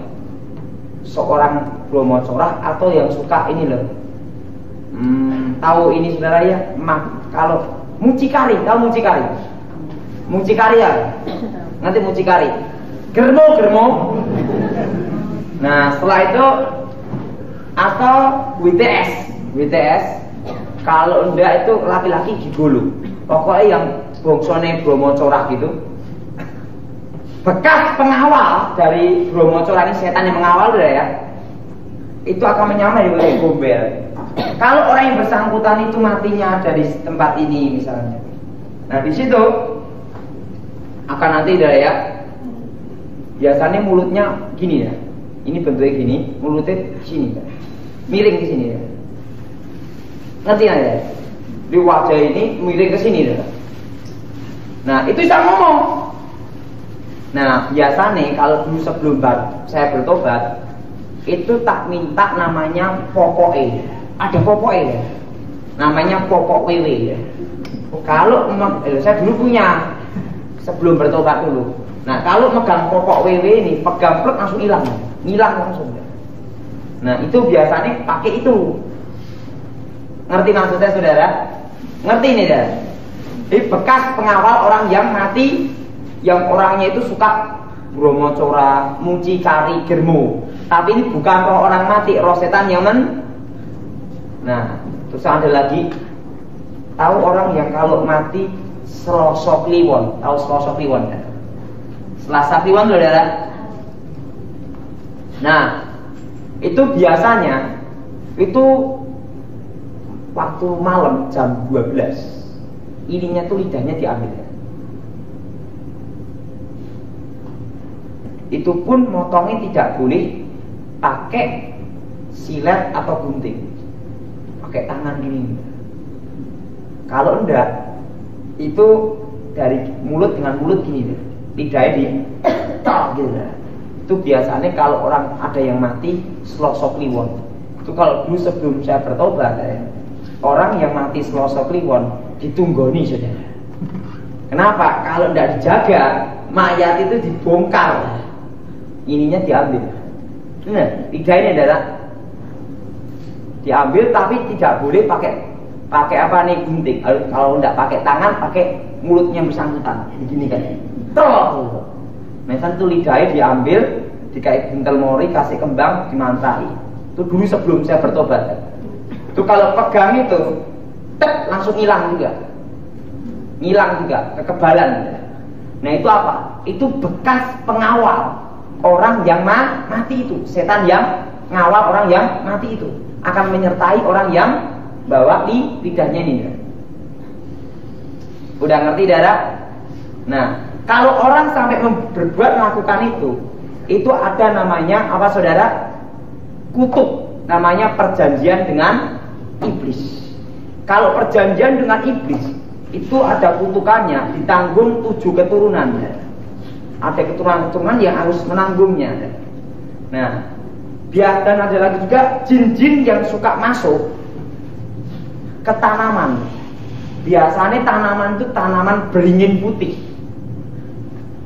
Seorang Bromo Corah atau yang suka ini loh. Tahu ini saudara ya? Kalau mucikari, tahu mucikari? Mucikari ya? Nanti mucikari. Germo. Nah, setelah itu atau WTS. Kalau enggak itu laki-laki gigolo. Pokoknya yang bongsone Bromo Corah gitu. Bekas pengawal dari Bromo Corah ini, setan yang mengawal udah ya. Itu akan menyamar di gombel. Kalau orang yang bersangkutan itu matinya ada di tempat ini misalnya. Nah, di situ akan nanti udah ya. Biasanya mulutnya gini ya. Ini bentuknya gini, mulutnya sini ya. Miring ke sini ya. Ngerti nggak ya? Di wajah ini miring ke sini ya. Nah, itu bisa ngomong. Nah, biasanya kalau dulu sebelum saya bertobat, itu tak minta namanya pokoknya. Ada pokoknya ya. Namanya pokok wewe ya. Kalau saya dulu punya sebelum bertobat dulu. Nah, kalau megang pokok wewe ini, pegang plek langsung hilang langsung. Nah, itu biasanya pakai itu. Ngerti maksud saya, saudara? Ngerti nih, dah. Ini bekas pengawal orang yang mati, yang orangnya itu suka Bromo Corah, mucikari, germo. Tapi ini bukan roh orang mati, roh setan yang Nah, terus ada lagi. Tahu orang yang kalau mati Selasa Kliwon? Tahu Selasa Kliwon kan? Selasa Kliwon, saudara. Nah, itu biasanya itu waktu malam jam 12. Ininya tuh lidahnya diambil. Itu pun motongnya tidak boleh pakai silet atau gunting. Pakai tangan gini. Kalau enggak, itu dari mulut dengan mulut gini, lidahnya di tok gitu. Itu biasanya kalau orang ada yang mati Selasa Kliwon. Itu kalau dulu sebelum saya bertobat orang yang mati Selasa Kliwon ditunggoni, saudara. Kenapa? Kalau enggak dijaga, mayat itu dibongkar. Ininya diambil. Nah, lidahnya adalah diambil, tapi tidak boleh pakai apa nih, gunting. Kalau enggak pakai tangan, pakai mulutnya bersangkutan. Begini kan. Toh. Misal itu lidahnya diambil, dikasih buntel mori, kasih kembang, dimantrai. Itu dulu sebelum saya bertobat. Itu kalau pegang itu, langsung hilang juga. Hilang juga, kekebalan. Nah, itu apa? Itu bekas pengawal orang yang mati itu. Setan yang ngawal orang yang mati itu akan menyertai orang yang bawa di lidahnya ini. Udah ngerti, Dara? Nah, kalau orang sampai melakukan itu, itu ada namanya apa saudara? Kutub, namanya perjanjian dengan iblis. Kalau perjanjian dengan iblis itu ada kutukannya, ditanggung 7 keturunan. Ada keturunan-keturunan yang harus menanggungnya. Nah, dan ada lagi juga jin-jin yang suka masuk ke tanaman. Biasanya tanaman itu tanaman beringin putih.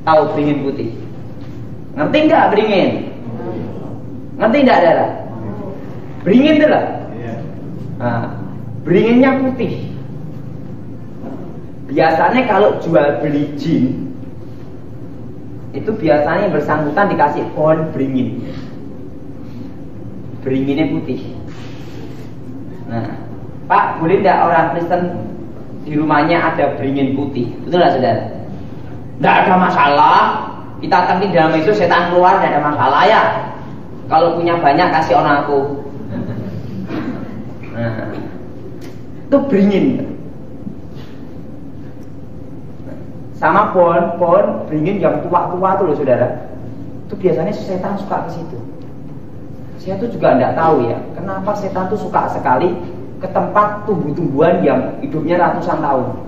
Tahu beringin putih? Ngerti nggak beringin? Ngerti nggak Dara? Beringin itu lah. Nah, beringinnya putih. Biasanya kalau jual beli jin itu biasanya bersangkutan dikasih pohon beringin. Beringinnya putih. Nah, Pak, boleh tidak orang Kristen di rumahnya ada beringin putih? Betul nggak saudara? Tidak ada masalah. Kita tangkap dalam itu setan keluar, tidak ada masalah ya. Kalau punya banyak kasih orang aku. Nah, itu beringin. Sama pohon beringin yang tua-tua tuh loh saudara. Itu biasanya setan suka ke situ. Saya tuh juga tidak tahu ya, kenapa setan tuh suka sekali ke tempat tumbuh-tumbuhan yang hidupnya ratusan tahun.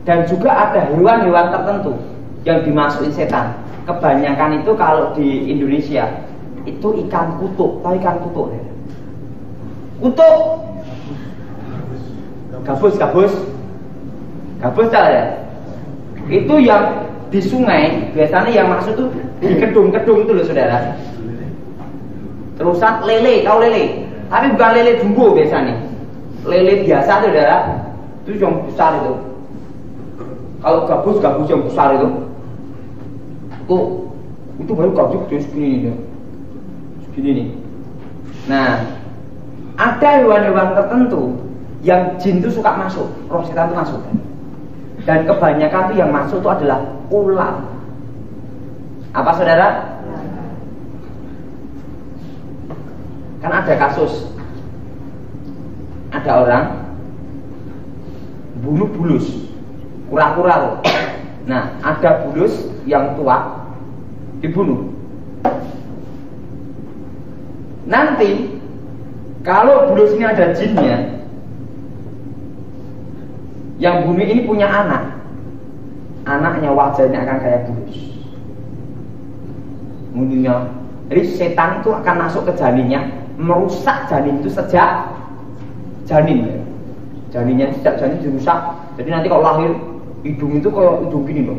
Dan juga ada hewan-hewan tertentu yang dimasukin setan. Kebanyakan itu kalau di Indonesia itu ikan kutuk. Tahu ikan kutuk ya? Kutuk, gabus tahu ya? Itu yang di sungai biasanya yang masuk tuh di kedung-kedung itu loh saudara. Terusan lele, tahu lele? Tapi bukan lele jumbo biasanya. Lele biasa tuh saudara, itu yang besar itu. Kalau gabus yang besar itu baru gabus segini nih. Nah, ada hewan-hewan tertentu yang jin itu suka masuk, roh setan itu masuk. Dan kebanyakan itu yang masuk itu adalah ular. Apa saudara? Kan ada kasus, ada orang bunuh bulus, kura-kura. Nah, ada bulus yang tua dibunuh. Nanti kalau bulus ini ada jinnya, yang bunuh ini punya anak. Anaknya wajahnya akan kayak bulus. Bunuhnya. Jadi setan itu akan masuk ke janinnya, merusak janin itu sejak janin. Janinnya sejak janin dirusak. Jadi nanti kalau lahir hidung itu kayak hidung gini loh.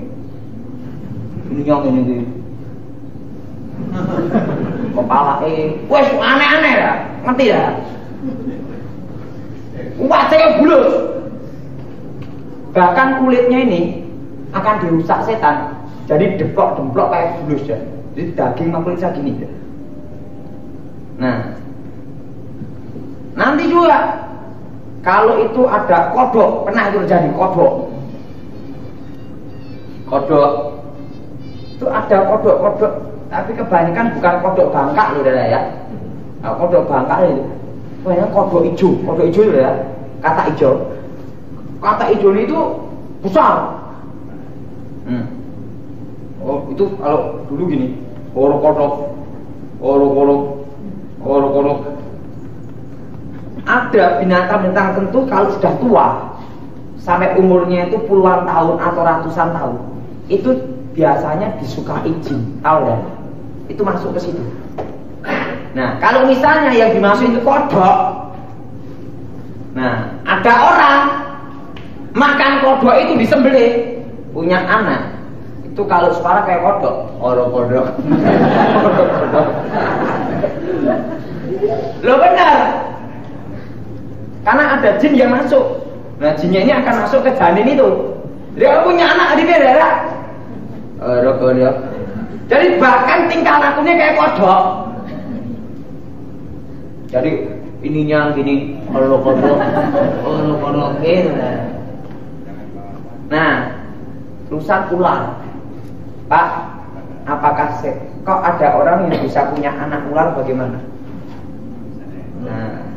Ini kepala wes aneh-aneh ya, ngerti ya? Wajahnya bulus. Bahkan kulitnya ini akan dirusak setan. Jadi demplok kayak bulus ya. Jadi daging sama kulit gini. Nah, nanti juga kalau itu ada kodok, pernah itu terjadi kodok itu ada kodok, tapi kebanyakan bukan kodok bangkak loh ya. Nah, kodok bangkak itu banyak kodok hijau loh ya. Kata hijau itu besar. Oh, itu kalau dulu gini, kodok. Ada binatang-binatang tertentu kalau sudah tua sampai umurnya itu puluhan tahun atau ratusan tahun, itu biasanya disukai jin, tahu ya? Itu masuk ke situ. Nah, kalau misalnya yang dimasukin itu kodok, nah ada orang makan kodok itu disembelih, punya anak, itu kalau suara kayak kodok, kodok. Loh benar, karena ada jin yang masuk. Nah, jinnya ini akan masuk ke janin itu. Dia punya anak di daerah. Jadi bahkan tingkah lakunya kayak kodok. Jadi ininya gini, kodok gitu. Nah, terusan ular. Pak, apakah kok ada orang yang bisa punya anak ular bagaimana? Nah,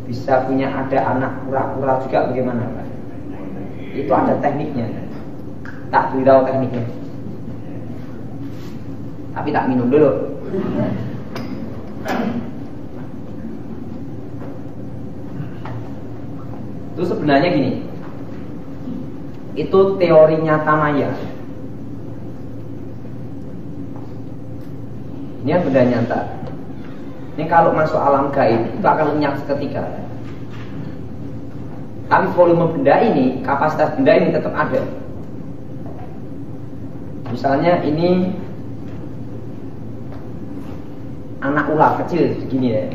bisa punya ada anak kura-kura juga bagaimana Pak? Itu ada tekniknya. Tak beritahu tekniknya. Tapi tak minum dulu. Itu sebenarnya gini. Itu teori nyata maya. Ini yang benda nyata. Ini kalau masuk alam gaib itu akan lenyap seketika. Tapi volume benda ini, kapasitas benda ini tetap ada. Misalnya ini anak ular kecil segini ya,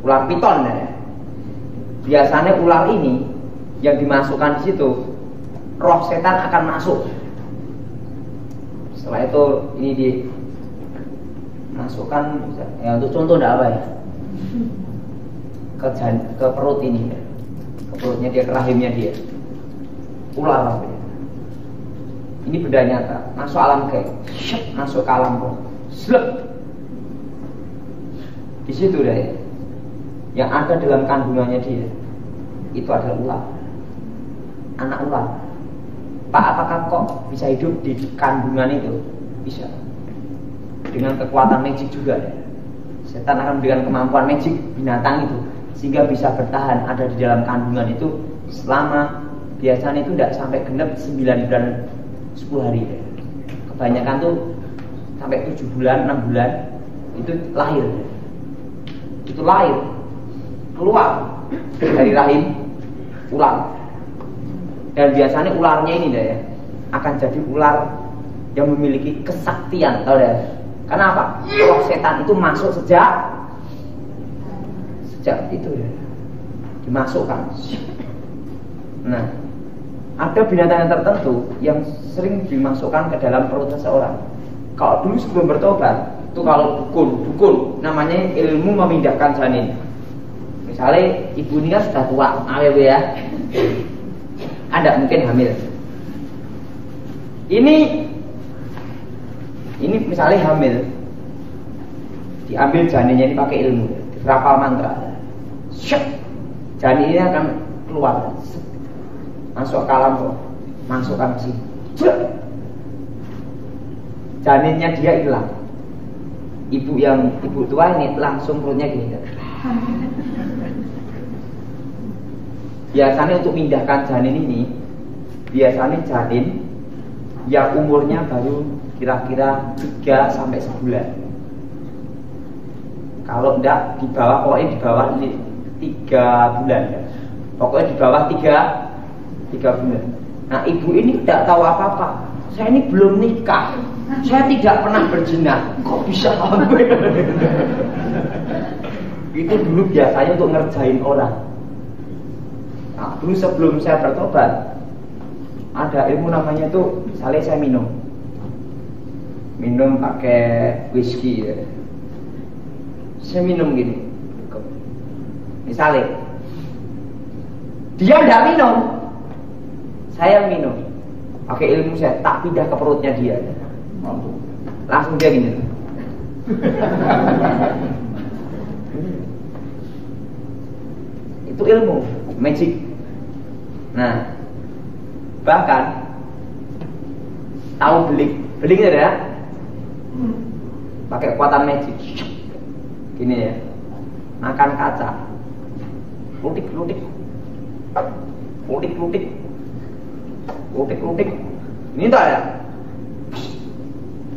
ular piton ya. Biasanya ular ini yang dimasukkan di situ, roh setan akan masuk. Setelah itu ini dimasukkan, ya untuk contoh enggak apa ya, ke perut ini, ke perutnya dia, ke rahimnya dia, ular. Ini benda nyata, masuk alam gaib, masuk ke alam roh, slep. Di situ deh ya. Yang ada dalam kandungannya dia itu adalah ular, anak ular. Pak, apakah kok bisa hidup di kandungan itu? Bisa. Dengan kekuatan magic juga ya. Setan akan memberikan kemampuan magic binatang itu sehingga bisa bertahan ada di dalam kandungan itu selama biasanya itu tidak sampai genap 9 bulan 10 hari ya. Kebanyakan tuh sampai 7 bulan, 6 bulan itu lahir. Itu lahir keluar dari rahim ular. Dan biasanya ularnya ini deh ya, akan jadi ular yang memiliki kesaktian, tahu deh. Kenapa? Roh setan itu masuk sejak itu ya, dimasukkan. Nah, ada binatang yang tertentu yang sering dimasukkan ke dalam perut seseorang. Kalau dulu sebelum bertobat, itu kalau dukun namanya ilmu memindahkan janin. Misalnya ibu ini kan sudah tua, aww ya, ada mungkin hamil. Ini misalnya hamil, diambil janinnya ini pakai ilmu, dirapal mantra, janin ini akan keluar, masuk ke alam roh, masukkan ke sini, janinnya dia hilang. Ibu tua ini langsung perutnya gini. Biasanya untuk pindahkan janin ini, biasanya janin yang umurnya baru kira-kira 3 sampai sebulan. Kalau enggak di bawah, pokoknya di bawah 3 bulan ya. Pokoknya di bawah 3 bulan. Nah, ibu ini tidak tahu apa-apa. Saya ini belum nikah, saya tidak pernah berzina, kok bisa hamil? Itu dulu biasanya untuk ngerjain orang. Nah, dulu sebelum saya bertobat, ada ilmu namanya itu, misalnya saya minum pakai whisky ya. Saya minum gini, misalnya dia tidak minum, saya minum, pakai ilmu saya tak pindah ke perutnya dia, langsung dia gini. Itu ilmu magic. Nah, bahkan tahu beling ada ya, pakai kekuatan magic. Gini ya, makan kaca, lutik, ini tak ya?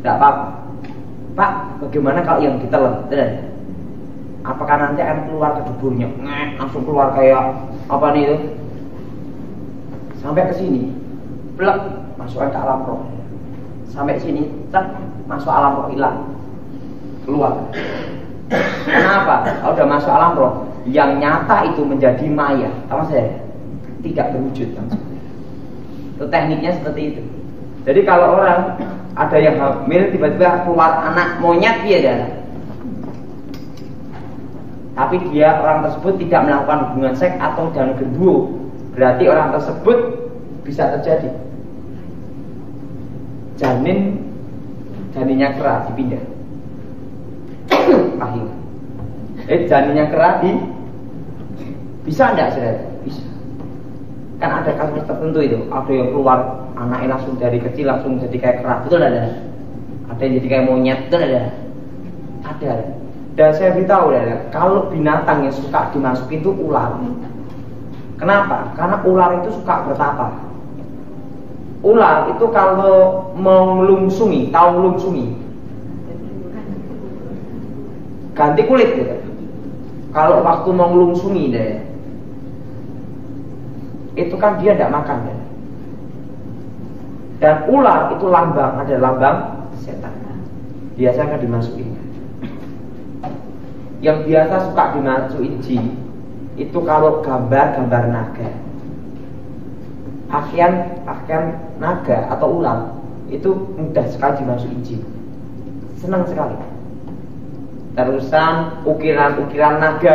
Tidak apa-apa. Pak, bagaimana kalau yang ditelan? Apakah nanti akan keluar ke duburnya? Langsung keluar kayak apa nih itu? Sampai ke sini, plek, masukkan ke alam roh. Sampai sini, cek, masuk alam roh, hilang, keluar. Kenapa? Kalau udah masuk alam roh, yang nyata itu menjadi maya. Sama saya, tidak berwujud. Itu tekniknya seperti itu. Jadi kalau orang ada yang hamil tiba-tiba keluar anak monyet dia ada. Tapi orang tersebut tidak melakukan hubungan seks atau jalan genduo, berarti orang tersebut bisa terjadi janinnya kera dipindah. Akhirnya janinnya kera bisa enggak saudara? Bisa. Kan ada kasus tertentu itu, ada yang keluar anaknya langsung dari kecil langsung jadi kayak kera, betul ada? Ada yang jadi kayak monyet, itu ada. Dan saya beritahu kalau binatang yang suka dimasukin itu ular. Kenapa? Karena ular itu suka bertapa. Ular itu kalau mau melungsungi, tahu melungsungi, ganti kulit gitu. Kalau waktu mau melungsungi itu kan dia tidak makan Dan ular itu lambang, ada lambang setan. Biasanya kan dimasukin. Yang biasa suka dimasukin jin itu kalau gambar-gambar naga. Pakaian naga atau ular itu mudah sekali dimasukin jin. Senang sekali. Terusan ukiran-ukiran naga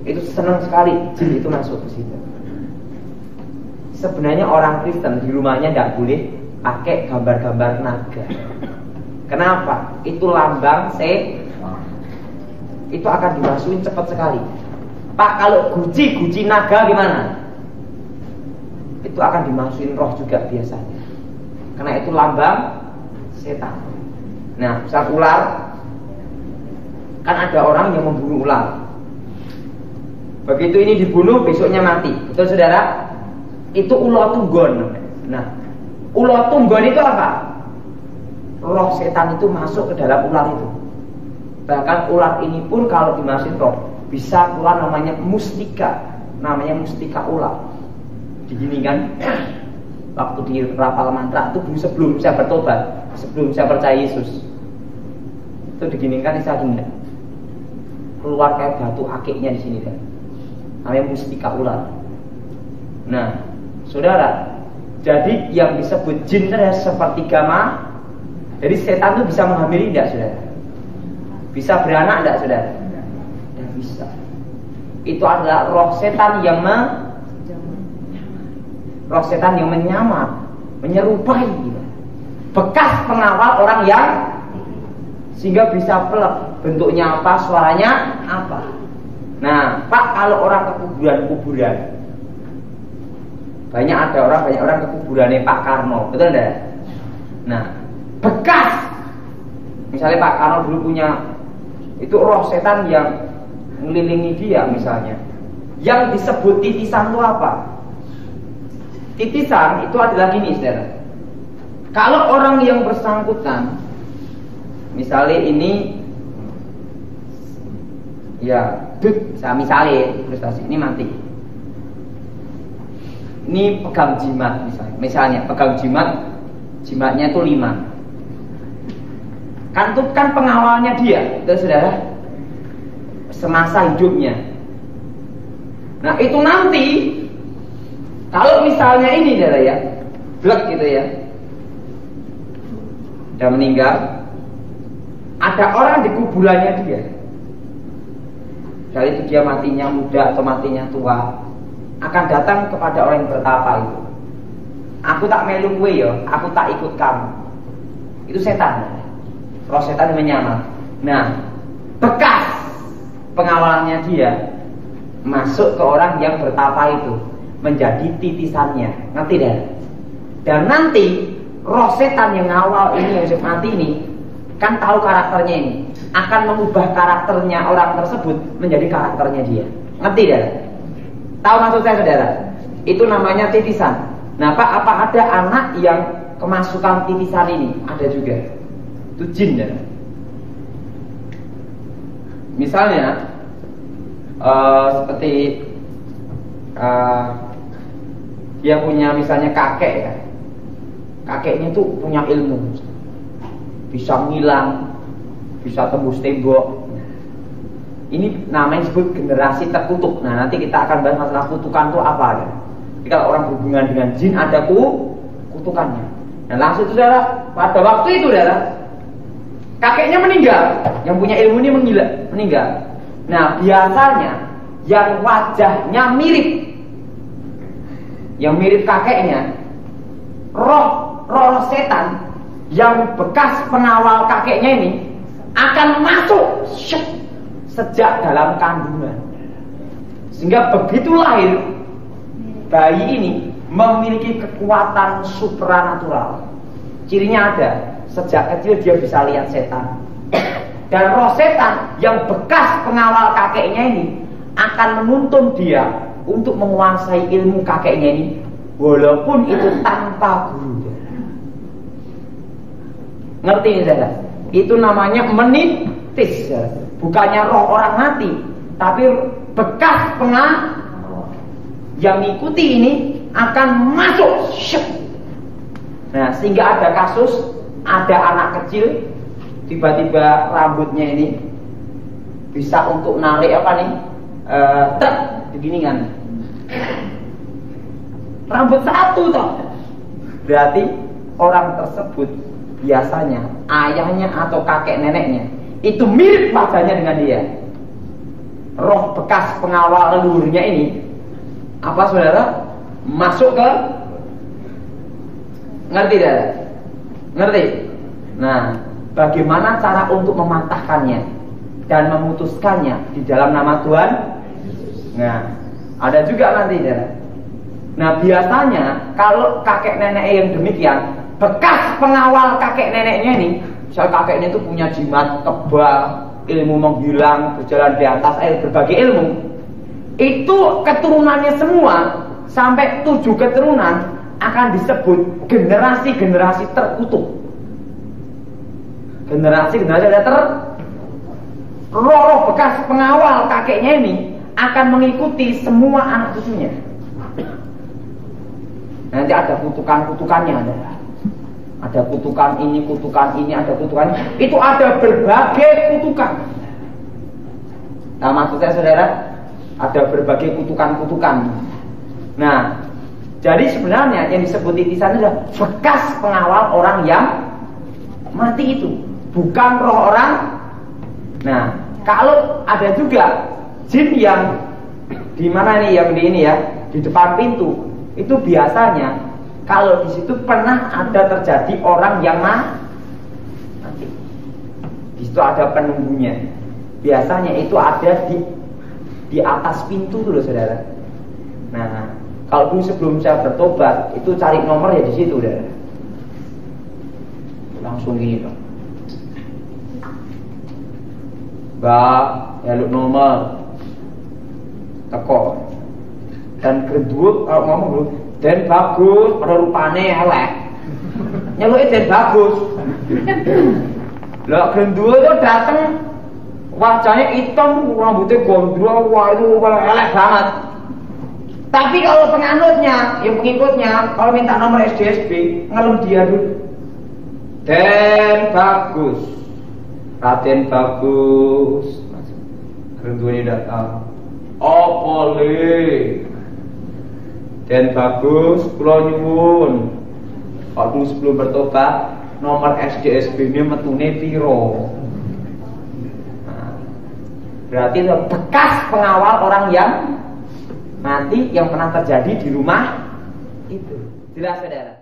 itu senang sekali jin itu masuk ke situ. Sebenarnya orang Kristen di rumahnya tidak boleh pakai gambar-gambar naga. Kenapa? Itu lambang itu akan dimasukin cepat sekali. Pak, kalau guci naga gimana? Itu akan dimasukin roh juga biasanya. Karena itu lambang setan. Nah, misal ular, kan ada orang yang memburu ular. Begitu ini dibunuh, besoknya mati. Betul saudara? Itu ulo tunggon. Nah, ulo tunggon itu apa? Roh setan itu masuk ke dalam ular itu. Bahkan ular ini pun kalau dimasukin roh bisa keluar namanya mustika. Namanya mustika ular. Digini kan, waktu di rapal mantra itu sebelum saya bertobat, sebelum saya percaya Yesus, itu diginikan saya hendak keluar kayak batu akiknya di sini kan. Namanya mustika ular. Nah, saudara, jadi yang disebut jin seperti gama. Jadi setan itu bisa menghamili tidak, saudara? Bisa beranak tidak, saudara? Tidak bisa. Itu adalah roh setan yang menyamar, menyerupai gitu. Bekas pengawal orang yang sehingga bisa pelek. Bentuknya apa, suaranya apa. Nah, Pak, kalau orang ke kuburan, banyak orang ke kuburannya Pak Karno, betul enggak? Nah, bekas, misalnya Pak Karno dulu punya itu roh setan yang mengelilingi dia misalnya. Yang disebut titisan itu apa? Titisan itu adalah gini, saudara. Kalau orang yang bersangkutan, misalnya ini, ya, misalnya frustasi ini mati. Ini pegang jimat misalnya pegang jimatnya itu 5. Kan itu kan pengawalnya dia, itu saudara, semasa hidupnya. Nah itu nanti kalau misalnya ini saudara ya, blek gitu ya, udah meninggal, ada orang di kuburannya dia. Dari itu dia matinya muda atau matinya tua, akan datang kepada orang yang bertapa itu. Aku tak melu kowe ya, aku tak ikut kamu. Itu setan. Roh setan yang menyamar. Nah, bekas pengawalannya dia masuk ke orang yang bertapa itu, menjadi titisannya. Ngerti dah? Dan nanti roh setan yang ngawal ini, yang mati ini, kan tahu karakternya ini, akan mengubah karakternya orang tersebut menjadi karakternya dia. Ngerti dah? Tahu maksud saya, saudara? Itu namanya titisan. Nah, Pak, apa ada anak yang kemasukan titisan ini? Ada juga. Itu jin ya. Misalnya seperti dia punya misalnya kakek ya. Kakeknya itu punya ilmu, bisa ngilang, bisa tembus tembok. Ini namanya disebut generasi terkutuk. Nah, nanti kita akan bahas masalah kutukan itu apa ya. Jadi kalau orang berhubungan dengan jin ada kutukannya. Nah, langsung itu saudara, pada waktu itu saudara, kakeknya meninggal, yang punya ilmu ini meninggal. Nah, biasanya yang wajahnya mirip, yang mirip kakeknya, roh setan yang bekas pengawal kakeknya ini akan masuk sejak dalam kandungan, sehingga begitu lahir bayi ini memiliki kekuatan supranatural. Cirinya ada, sejak kecil dia bisa lihat setan. Dan roh setan yang bekas pengawal kakeknya ini akan menuntun dia untuk menguasai ilmu kakeknya ini, walaupun itu tanpa guru. Ngerti ini saudara? Itu namanya menitis, bukannya roh orang mati, tapi bekas pengawal yang mengikuti ini akan masuk. Nah, sehingga ada kasus, ada anak kecil tiba-tiba rambutnya ini bisa untuk narik apa nih, truk begini kan, rambut satu toh. Berarti orang tersebut biasanya ayahnya atau kakek neneknya itu mirip wajahnya dengan dia. Roh bekas pengawal leluhurnya ini apa saudara, masuk ke, ngerti tidak? Ngerti? Nah, bagaimana cara untuk mematahkannya dan memutuskannya di dalam nama Tuhan? Nah, ada juga nanti saudara. Nah, biasanya kalau kakek nenek yang demikian, bekas pengawal kakek neneknya ini, misal kakeknya itu punya jimat kebal, ilmu menghilang, berjalan di atas air, berbagai ilmu, itu keturunannya semua sampai 7 keturunan akan disebut generasi-generasi terkutuk. Generasi-generasi roh bekas pengawal kakeknya ini akan mengikuti semua anak cucunya. Nanti ada kutukan-kutukannya, ada kutukan ini, ada kutukan ini. Itu ada berbagai kutukan. Nah, maksudnya saudara, ada berbagai kutukan-kutukan. Nah, jadi sebenarnya yang disebut titisan adalah bekas pengawal orang yang mati itu, bukan roh orang. Nah, kalau ada juga jin yang di mana nih, yang di ini ya, di depan pintu, itu biasanya kalau di situ pernah ada terjadi orang yang mati. Di situ ada penunggunya. Biasanya itu ada di atas pintu tuh loh saudara. Nah, kalau dulu sebelum saya bertobat itu cari nomor ya di situ udah. Langsung gini loh. Mbak, ya lu nomor teko. Dan kedua kalau ngomong dulu, dan bagus, pada rupane elek. Nyeluke dan bagus. Lah kedua itu datang wajahnya hitam, rambutnya gondrong, wah itu elek banget. Tapi kalau penganutnya, yang pengikutnya, kalau minta nomor SDSB, ngelem dia dulu. Dan bagus, Raden bagus. Kedua ini datang. Oh boleh. Dan bagus, kula nyuwun. Kalau sebelum bertobat, nomor SDSB-nya metune piro? Nah, berarti itu bekas pengawal orang yang mati yang pernah terjadi di rumah itu. Jelas saudara?